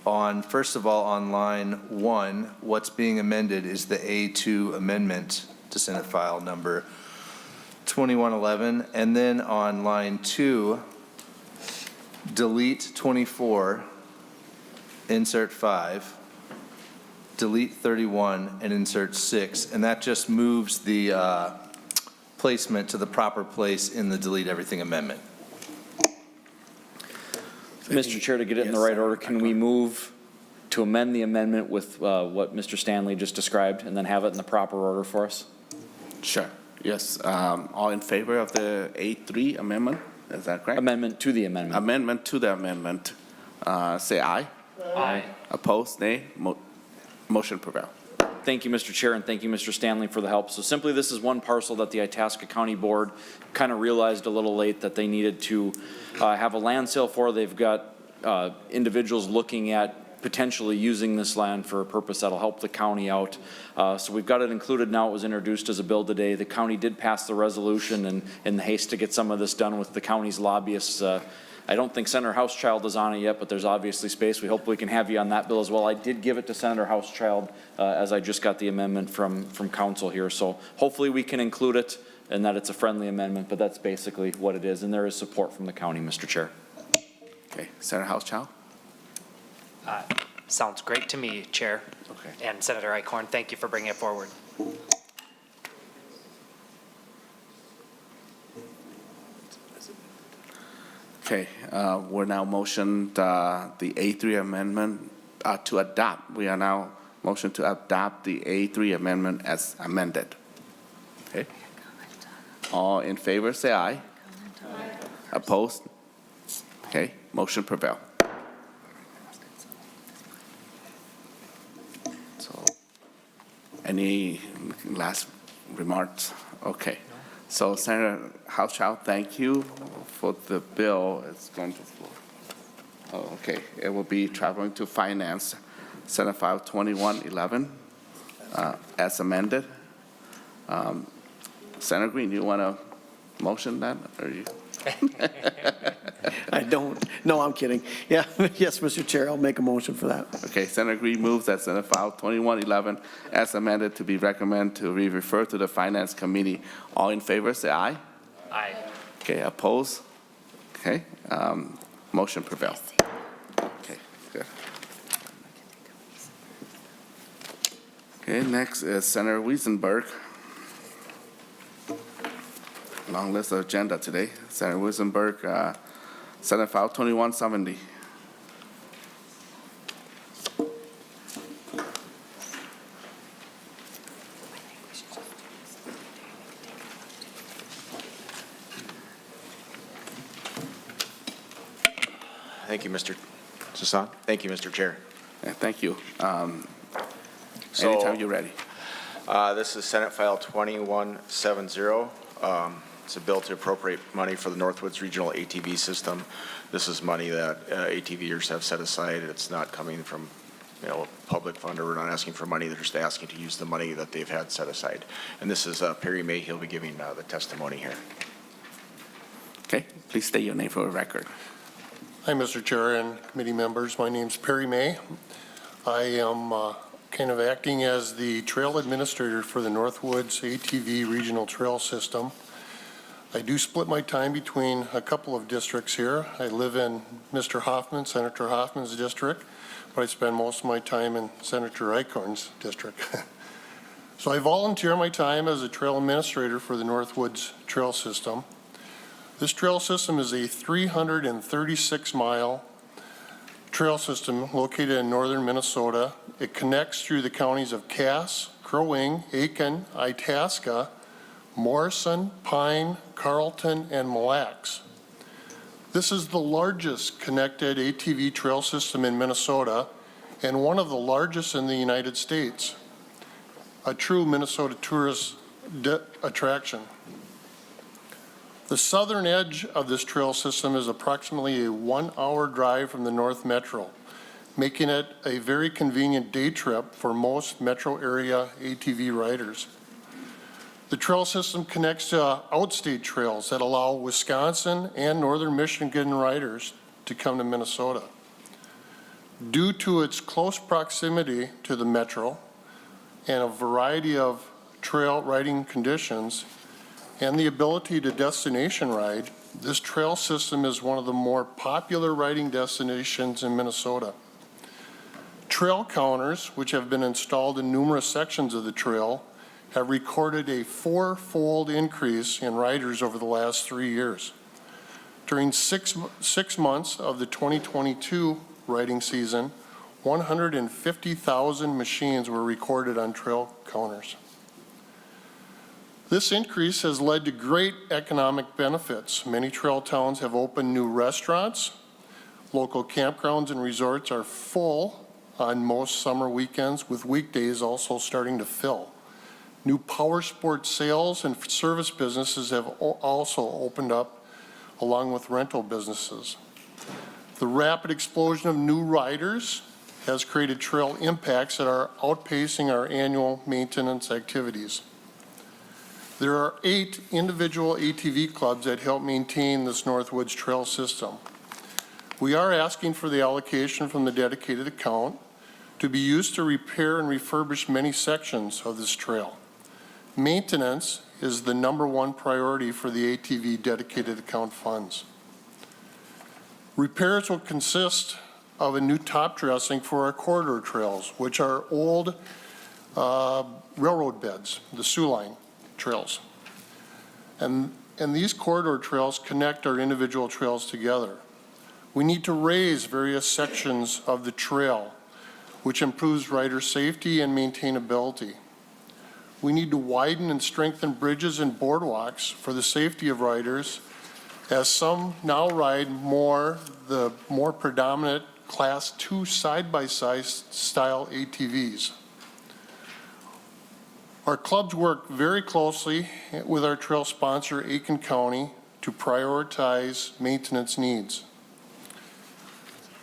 first of all, on line 1, what's being amended is the A2 amendment to Senate file number 2111. And then on line 2, delete 24, insert 5, delete 31, and insert 6. And that just moves the placement to the proper place in the delete everything amendment. Mr. Chair, to get it in the right order, can we move to amend the amendment with what Mr. Stanley just described and then have it in the proper order for us? Sure. Yes. All in favor of the A3 amendment? Is that correct? Amendment to the amendment. Amendment to the amendment. Say aye. Aye. Opposed, nay. Motion prevail. Thank you, Mr. Chair, and thank you, Mr. Stanley, for the help. So simply, this is one parcel that the Itasca County Board kind of realized a little late that they needed to have a land sale for. They've got individuals looking at potentially using this land for a purpose that'll help the county out. So we've got it included now. It was introduced as a bill today. The county did pass the resolution, and in the haste to get some of this done with the county's lobbyists, I don't think Senator Hauschild is on it yet, but there's obviously space. We hope we can have you on that bill as well. I did give it to Senator Hauschild as I just got the amendment from council here. So hopefully we can include it and that it's a friendly amendment, but that's basically what it is. And there is support from the county, Mr. Chair. Okay, Senator Hauschild? Sounds great to me, Chair. Okay. And Senator Eichhorn, thank you for bringing it forward. Okay, we're now motioned the A3 amendment to adopt. We are now motion to adopt the A3 amendment as amended. Okay. All in favor, say aye. Aye. Opposed? Okay, motion prevail. So, any last remarks? Okay. So Senator Hauschild, thank you for the bill. It's going to floor. Oh, okay. It will be traveling to finance, Senate File 2111, as amended. Senator Green, you want to motion that, or you? I don't. No, I'm kidding. Yeah, yes, Mr. Chair, I'll make a motion for that. Okay, Senator Green moves that Senate File 2111 as amended to be recommended to be referred to the Finance Committee. All in favor, say aye. Aye. Okay, oppose? Okay, motion prevails. Okay, good. Okay, next is Senator Wesenberg. Long list of agenda today. Senator Wesenberg, Senate File 2170. Thank you, Mr. Sasan. Thank you, Mr. Chair. Yeah, thank you. So, anytime you're ready. This is Senate File 2170. It's a bill to appropriate money for the Northwoods Regional ATV system. This is money that ATVers have set aside. It's not coming from, a public fund, or we're not asking for money. They're just asking to use the money that they've had set aside. And this is Perry May. He'll be giving the testimony here. Okay, please state your name for the record. Hi, Mr. Chair and committee members. My name's Perry May. I am kind of acting as the trail administrator for the Northwoods ATV Regional Trail System. I do split my time between a couple of districts here. I live in Mr. Hoffman, Senator Hoffman's district, but I spend most of my time in Senator Eichhorn's district. So I volunteer my time as a trail administrator for the Northwoods Trail System. This trail system is a 336-mile trail system located in northern Minnesota. It connects through the counties of Cass, Crow Wing, Aiken, Itasca, Morrison, Pine, Carlton, and Mille Lacs. This is the largest connected ATV trail system in Minnesota and one of the largest in the United States. A true Minnesota tourist attraction. The southern edge of this trail system is approximately a 1-hour drive from the North Metro, making it a very convenient day trip for most metro area ATV riders. The trail system connects to outstate trails that allow Wisconsin and northern Michigan riders to come to Minnesota. Due to its close proximity to the metro and a variety of trail riding conditions and the ability to destination ride, this trail system is one of the more popular riding destinations in Minnesota. Trail counters, which have been installed in numerous sections of the trail, have recorded a 4-fold increase in riders over the last 3 years. During six months of the 2022 riding season, 150,000 machines were recorded on trail counters. This increase has led to great economic benefits. Many trail towns have opened new restaurants. Local campgrounds and resorts are full on most summer weekends, with weekdays also starting to fill. New power sports sales and service businesses have also opened up, along with rental businesses. The rapid explosion of new riders has created trail impacts that are outpacing our annual maintenance activities. There are 8 individual ATV clubs that help maintain this Northwoods trail system. We are asking for the allocation from the dedicated account to be used to repair and refurbish many sections of this trail. Maintenance is the #1 priority for the ATV dedicated account funds. Repairs will consist of a new top dressing for our corridor trails, which are old railroad beds, the Sioux Line trails. And these corridor trails connect our individual trails together. We need to raise various sections of the trail, which improves rider safety and maintainability. We need to widen and strengthen bridges and boardwalks for the safety of riders, as some now ride the more predominant Class 2 side-by-side style ATVs. Our clubs work very closely with our trail sponsor, Aiken County, to prioritize maintenance needs.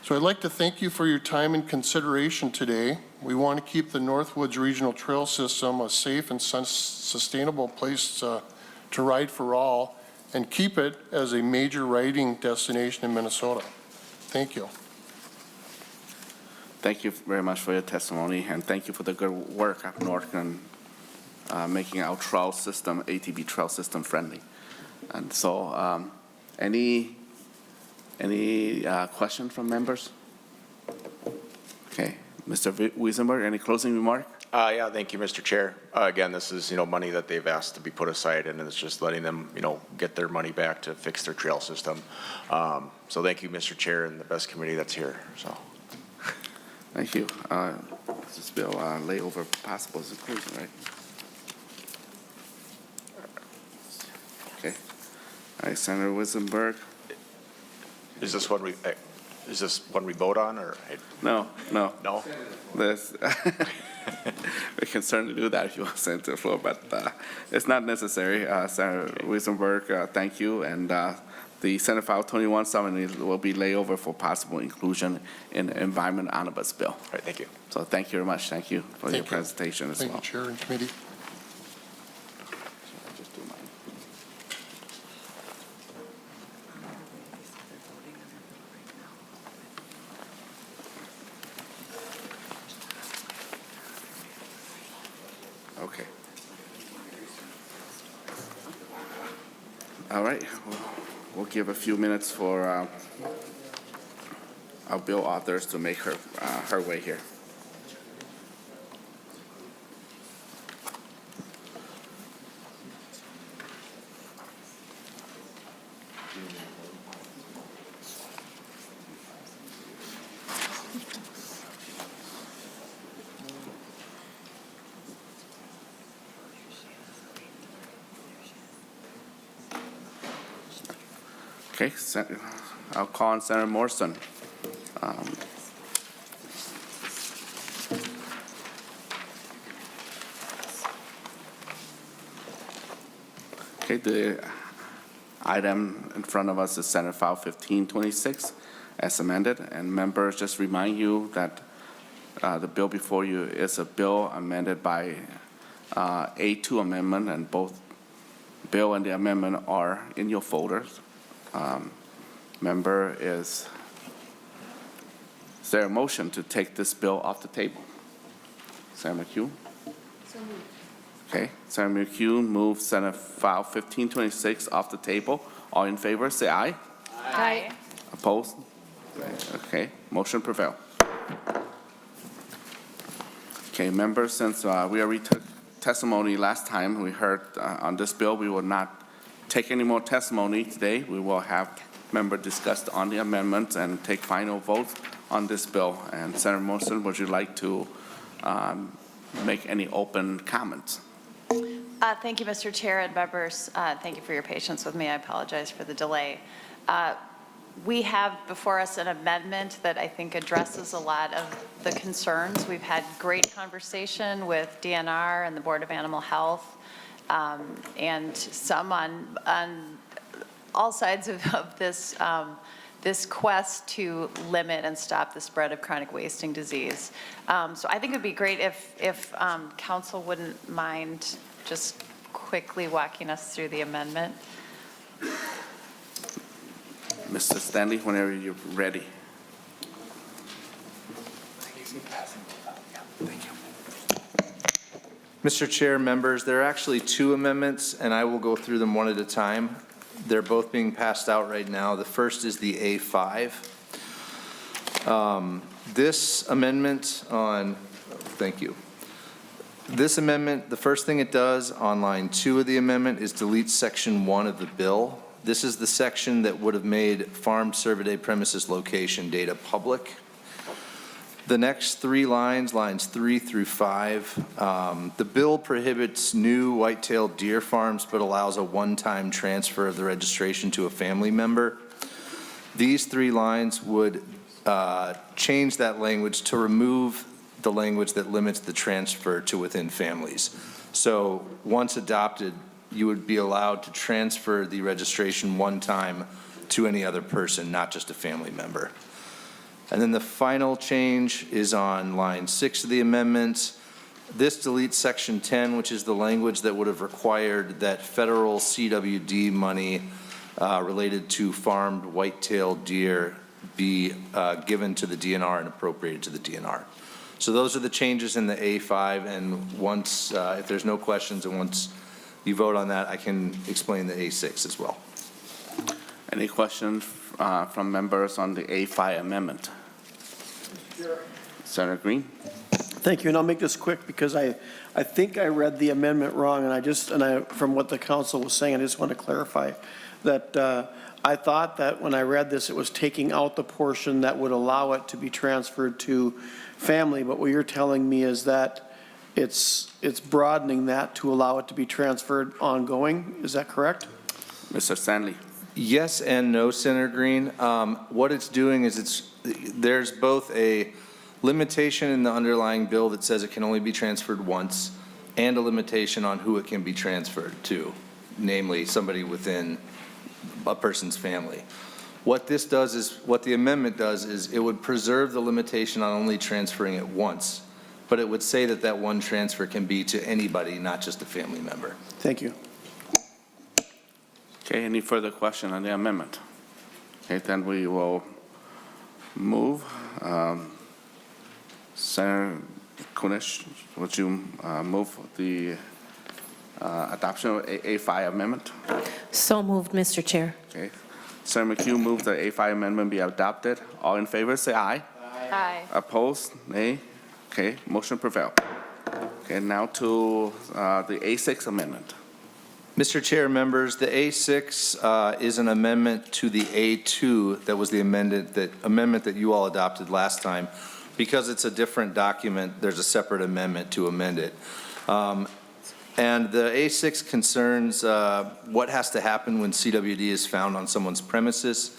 So I'd like to thank you for your time and consideration today. We want to keep the Northwoods Regional Trail System a safe and sustainable place to ride for all, and keep it as a major riding destination in Minnesota. Thank you. Thank you very much for your testimony, and thank you for the good work up north and making our trail system, ATV trail system, friendly. And so, any question from members? Okay, Mr. Wesenberg, any closing remark? Yeah, thank you, Mr. Chair. Again, this is, money that they've asked to be put aside, and it's just letting them, get their money back to fix their trail system. So thank you, Mr. Chair, and the best committee that's here, so. Thank you. This bill, layover possible is included, right? Okay. All right, Senator Wesenberg. Is this one we vote on, or? No. No? We can certainly do that if you want to send it to the floor, but it's not necessary. Senator Wesenberg, thank you. And the Senate File 2170 will be laid over for possible inclusion in the Environment Omnibus Bill. All right, thank you. So thank you very much. Thank you for your presentation as well. Thank you, Chair and Committee. Okay. All right. We'll give a few minutes for our bill authors to make her way here. Okay, I'll call on Senator Morrison. Okay, the item in front of us is Senate File 1526 as amended, and members, just remind you that the bill before you is a bill amended by A2 amendment, and both bill and the amendment are in your folders. Member is Is there a motion to take this bill off the table? Senator McHugh? Okay, Senator McHugh moves Senate File 1526 off the table. All in favor, say aye. Aye. Opposed? Okay, motion prevail. Okay, members, since we already took testimony last time we heard on this bill, we will not take any more testimony today. We will have members discuss on the amendments and take final votes on this bill. And Senator Morrison, would you like to make any open comments? Thank you, Mr. Chair and members. Thank you for your patience with me. I apologize for the delay. We have before us an amendment that I think addresses a lot of the concerns. We've had great conversation with DNR and the Board of Animal Health, and some on all sides of this this quest to limit and stop the spread of chronic wasting disease. So I think it would be great if council wouldn't mind just quickly walking us through the amendment. Mr. Stanley, whenever you're ready. Thank you. Mr. Chair, members, there are actually two amendments, and I will go through them one at a time. They're both being passed out right now. The first is the A5. This amendment on, thank you. This amendment, the first thing it does on line 2 of the amendment is delete section 1 of the bill. This is the section that would have made farmed Cervidae premises location data public. The next 3 lines, lines 3 through 5, the bill prohibits new white-tailed deer farms but allows a one-time transfer of the registration to a family member. These 3 lines would change that language to remove the language that limits the transfer to within families. So once adopted, you would be allowed to transfer the registration one time to any other person, not just a family member. And then the final change is on line 6 of the amendment. This deletes section 10, which is the language that would have required that federal CWD money related to farmed white-tailed deer be given to the DNR and appropriated to the DNR. So those are the changes in the A5, and once, if there's no questions, and once you vote on that, I can explain the A6 as well. Any questions from members on the A5 amendment? Sure. Senator Green? Thank you, and I'll make this quick because I think I read the amendment wrong, and from what the council was saying, I just want to clarify that I thought that when I read this, it was taking out the portion that would allow it to be transferred to family, but what you're telling me is that it's broadening that to allow it to be transferred ongoing. Is that correct? Mr. Stanley? Yes and no, Senator Green. What it's doing is there's both a limitation in the underlying bill that says it can only be transferred once, and a limitation on who it can be transferred to, namely somebody within a person's family. What this does is, what the amendment does is it would preserve the limitation on only transferring it once, but it would say that that one transfer can be to anybody, not just a family member. Thank you. Okay, any further question on the amendment? Okay, then we will move. Senator Kunish, would you move the adoption of A5 amendment? So moved, Mr. Chair. Okay. Senator McHugh moves the A5 amendment be adopted. All in favor, say aye. Aye. Opposed, nay. Okay, motion prevail. Okay, now to the A6 amendment. Mr. Chair, members, the A6 is an amendment to the A2 that was the amendment that you all adopted last time. Because it's a different document, there's a separate amendment to amend it. And the A6 concerns what has to happen when CWD is found on someone's premises.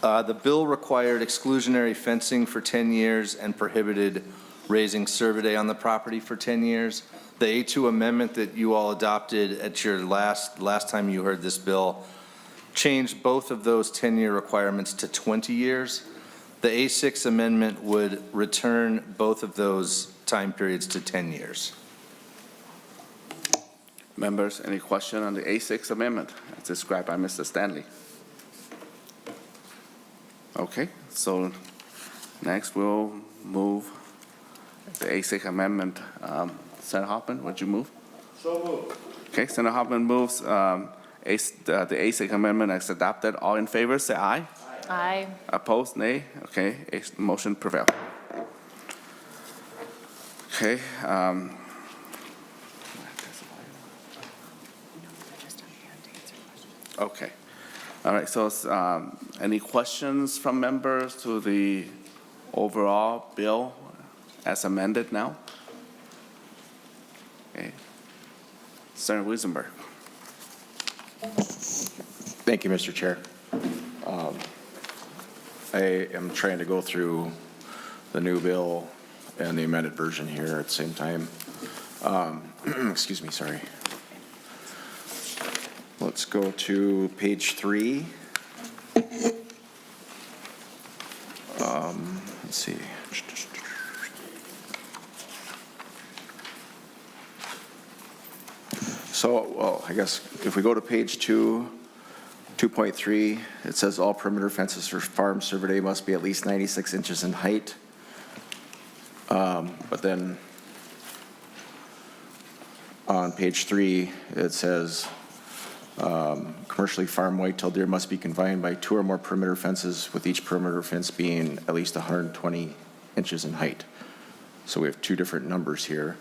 The bill required exclusionary fencing for 10 years and prohibited raising Cervidae on the property for 10 years. The A2 amendment that you all adopted at your last time you heard this bill changed both of those 10-year requirements to 20 years. The A6 amendment would return both of those time periods to 10 years. Members, any question on the A6 amendment as described by Mr. Stanley? Okay, so Next, we'll move the ASIC amendment. Senator Hoffman, would you move? So moved. Okay, Senator Hoffman moves the ASIC amendment as adopted. All in favor, say aye. Aye. Opposed, nay. Okay, motion prevailed. Okay. Okay. All right, so any questions from members to the overall bill as amended now? Okay. Senator Wesenberg. Thank you, Mr. Chair. I am trying to go through the new bill and the amended version here at the same time. Excuse me, sorry. Let's go to page 3. Let's see. So, well, I guess if we go to page 2, 2.3, it says all perimeter fences for farm Cervidae must be at least 96 inches in height. But then on page 3, it says commercially farmed white-tailed deer must be confined by 2 or more perimeter fences, with each perimeter fence being at least 120 inches in height. So we have 2 different numbers here.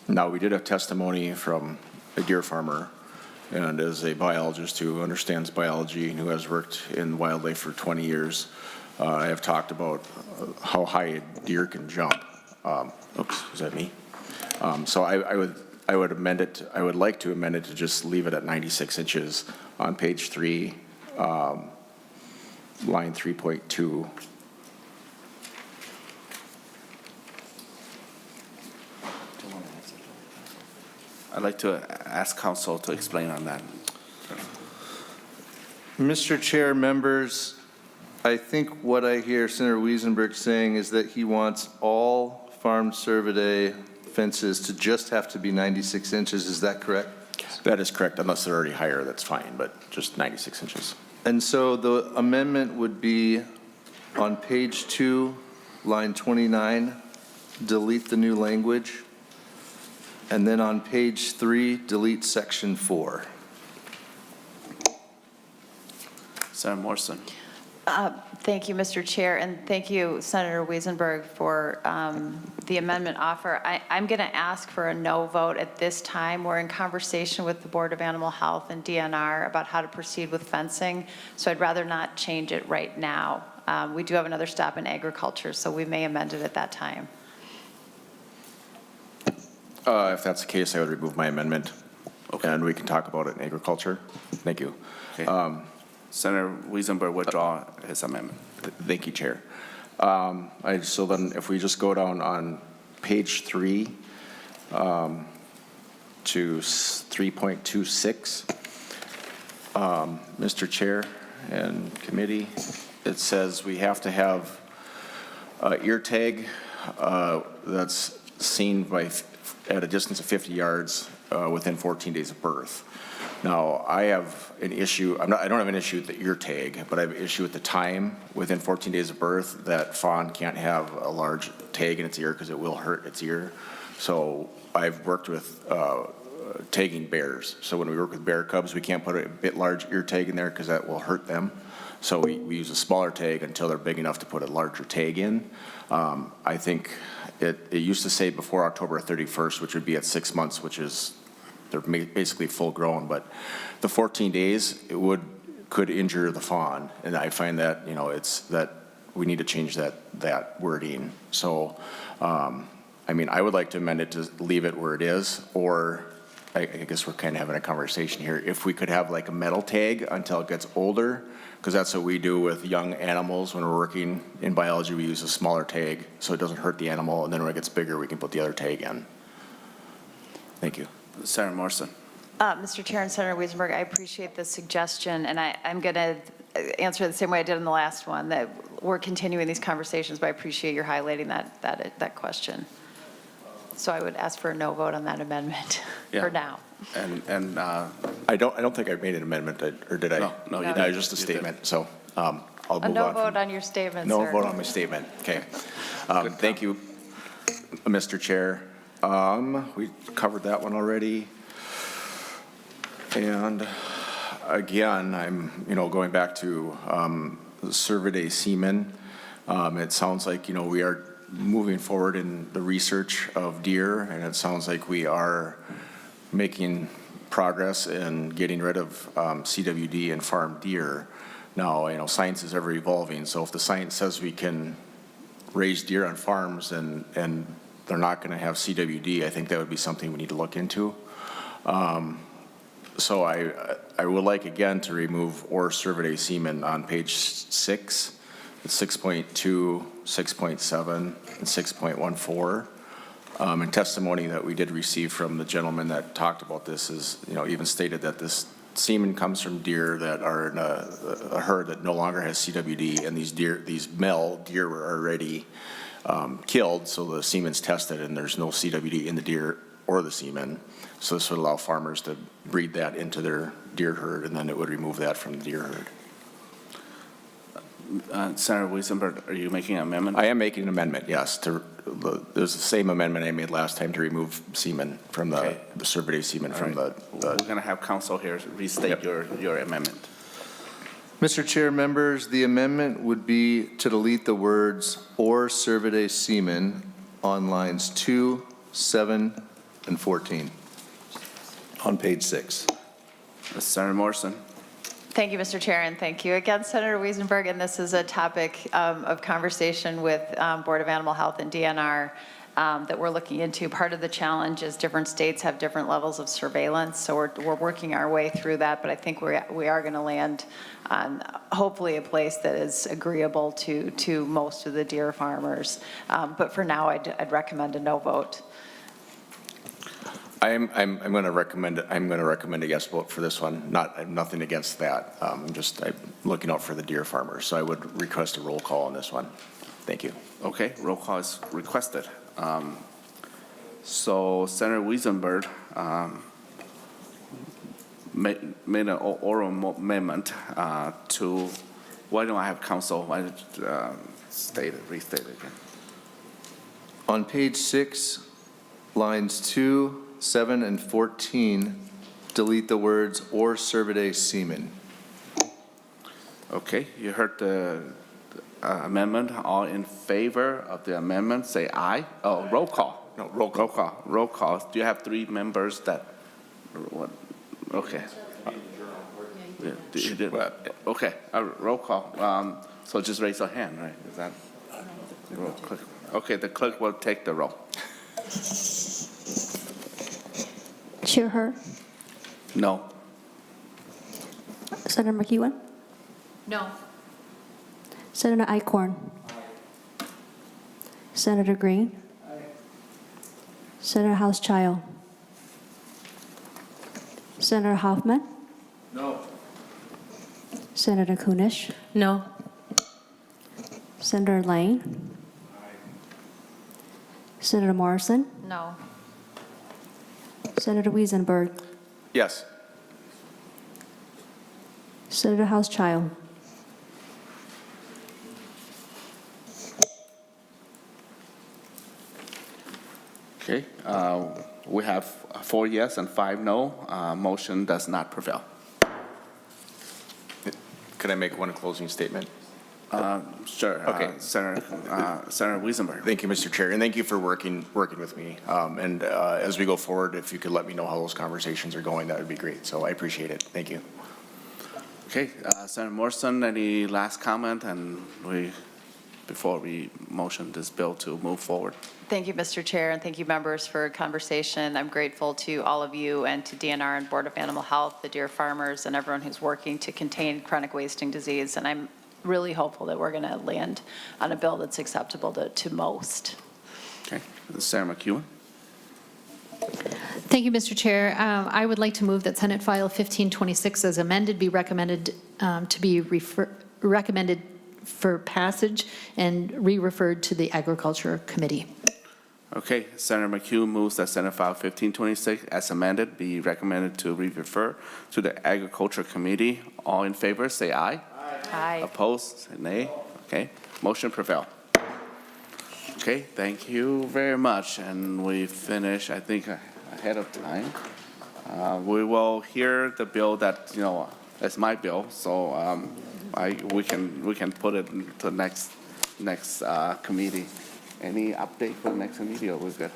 Now, we did have testimony from a deer farmer, and as a biologist who understands biology and who has worked in wildlife for 20 years, I have talked about how high a deer can jump. Oops, is that me? So I would amend it. I would like to amend it to just leave it at 96 inches on page 3, line 3.2. I'd like to ask council to explain on that. Mr. Chair, members, I think what I hear Senator Wesenberg saying is that he wants all farmed Cervidae fences to just have to be 96 inches. Is that correct? That is correct. Unless they're already higher, that's fine, but just 96 inches. And so the amendment would be on page 2, line 29, delete the new language. And then on page 3, delete section 4. Senator Morrison. Thank you, Mr. Chair, and thank you, Senator Wesenberg, for the amendment offer. I'm going to ask for a no vote at this time. We're in conversation with the Board of Animal Health and DNR about how to proceed with fencing, so I'd rather not change it right now. We do have another stop in agriculture, so we may amend it at that time. If that's the case, I would remove my amendment, and we can talk about it in agriculture. Thank you. Okay. Senator Wesenberg withdraw his amendment. Thank you, Chair. So then if we just go down on page 3 to 3.26, Mr. Chair and committee, it says we have to have ear tag that's seen at a distance of 50 yards within 14 days of birth. Now, I have an issue, I don't have an issue with the ear tag, but I have an issue with the time within 14 days of birth that fawn can't have a large tag in its ear because it will hurt its ear. So I've worked with tagging bears. So when we work with bear cubs, we can't put a bit large ear tag in there because that will hurt them. So we use a smaller tag until they're big enough to put a larger tag in. I think it used to say before October 31st, which would be at 6 months, which is they're basically full grown, but the 14 days could injure the fawn, and I find that it's that we need to change that wording. So, I mean, I would like to amend it to leave it where it is, or I guess we're kind of having a conversation here. If we could have like a metal tag until it gets older, because that's what we do with young animals when we're working in biology. We use a smaller tag so it doesn't hurt the animal, and then when it gets bigger, we can put the other tag in. Thank you. Senator Morrison. Mr. Chair and Senator Wesenberg, I appreciate the suggestion, and I'm going to answer the same way I did in the last one, that we're continuing these conversations, but I appreciate your highlighting that question. So I would ask for a no vote on that amendment for now. And I don't think I made an amendment, or did I? No, you didn't. didn't. Just a You statement. didn't. So I'll A move no on. vote on your statement, No sir. vote on my statement. Okay. Thank you, Mr. Chair. We covered that one already. And again, I'm, going back to Cervidae semen. It sounds like, we are moving forward in the research of deer, and it sounds like we are making progress in getting rid of CWD and farm deer. Now, science is ever evolving, so if the science says we can raise deer on farms and they're not going to have CWD, I think that would be something we need to look into. So I would like again to remove or Cervidae semen on page 6, 6.2, 6.7, and 6.14. And testimony that we did receive from the gentleman that talked about this is, even stated that this semen comes from deer that are in a herd that no longer has CWD, and these male deer were already killed, so the semen's tested and there's no CWD in the deer or the semen. So this would allow farmers to breed that into their deer herd, and then it would remove that from the deer herd. Senator Wesenberg, are you making an amendment? I am making an amendment, yes. There's the same amendment I made last time to remove semen from the Cervidae semen from the. We're going to have counsel here restate your amendment. Mr. Chair, members, the amendment would be to delete the words "or Cervidae semen" on lines 2, 7, and 14 on page 6. Senator Morrison. Thank you, Mr. Chair, and thank you again, Senator Wesenberg. And this is a topic of conversation with Board of Animal Health and DNR that we're looking into. Part of the challenge is different states have different levels of surveillance, so we're working our way through that. But I think we are going to land on hopefully a place that is agreeable to most of the deer farmers. But for now, I'd recommend a no vote. I'm going to recommend a yes vote for this one. Nothing against that. I'm looking out for the deer farmers. So I would request a roll call on this one. Thank you. Okay, roll call is requested. So Senator Wesenberg made an oral amendment to. Why don't I have counsel? Why restate it again? On page 6, lines 2, 7, and 14, delete the words "or Cervidae semen." Okay, you heard the amendment. All in favor of the amendment, say aye. Oh, roll call. No, roll call. Roll call. Do you have 3 members that? What? Okay. Yeah, you did. Okay, roll call. So just raise your hand, right? Is that? Roll click. Okay, the clerk will take the roll. Chair Hurd? No. Senator McEwen? No. Senator Eichhorn? Senator Green? Senator Hauschild? Senator Hoffman? No. Senator Kunish? No. Senator Lane? Senator Morrison? No. Senator Wesenberg? Yes. Senator Hauschild? Okay, we have 4 yes and 5 no. Motion does not prevail. Could I make one closing statement? Sure. Okay. Senator Wesenberg. Thank you, Mr. Chair, and thank you for working with me. And as we go forward, if you could let me know how those conversations are going, that would be great. So I appreciate it. Thank you. Okay, Senator Morrison, any last comment? And before we motion this bill to move forward. Thank you, Mr. Chair, and thank you, members, for conversation. I'm grateful to all of you and to DNR and Board of Animal Health, the deer farmers, and everyone who's working to contain chronic wasting disease. And I'm really hopeful that we're going to land on a bill that's acceptable to most. Okay, Senator McEwen. Thank you, Mr. Chair. I would like to move that Senate File 1526 as amended be recommended to be recommended for passage and re-referred to the Agriculture Committee. Okay, Senator McHugh moves that Senate File 1526 as amended be recommended to re-refer to the Agriculture Committee. All in favor, say aye. Aye. Opposed, say nay. Okay, motion prevail. Okay, thank you very much, and we finish, I think, ahead of time. We will hear the bill that, you know, it's my bill, so we can put it to next committee. Any update for the next committee, or we're good?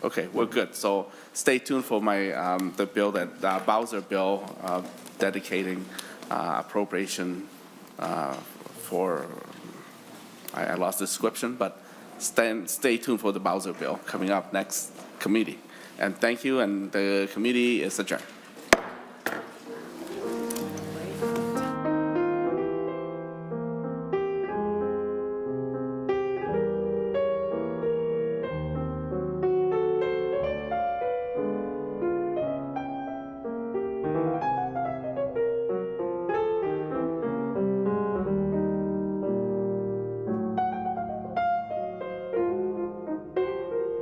Okay, we're good. So stay tuned for my the bill that Bowser bill dedicating appropriation for. I lost the description, but stay tuned for the Bowser bill coming up next committee. And thank you, and the committee is adjourned.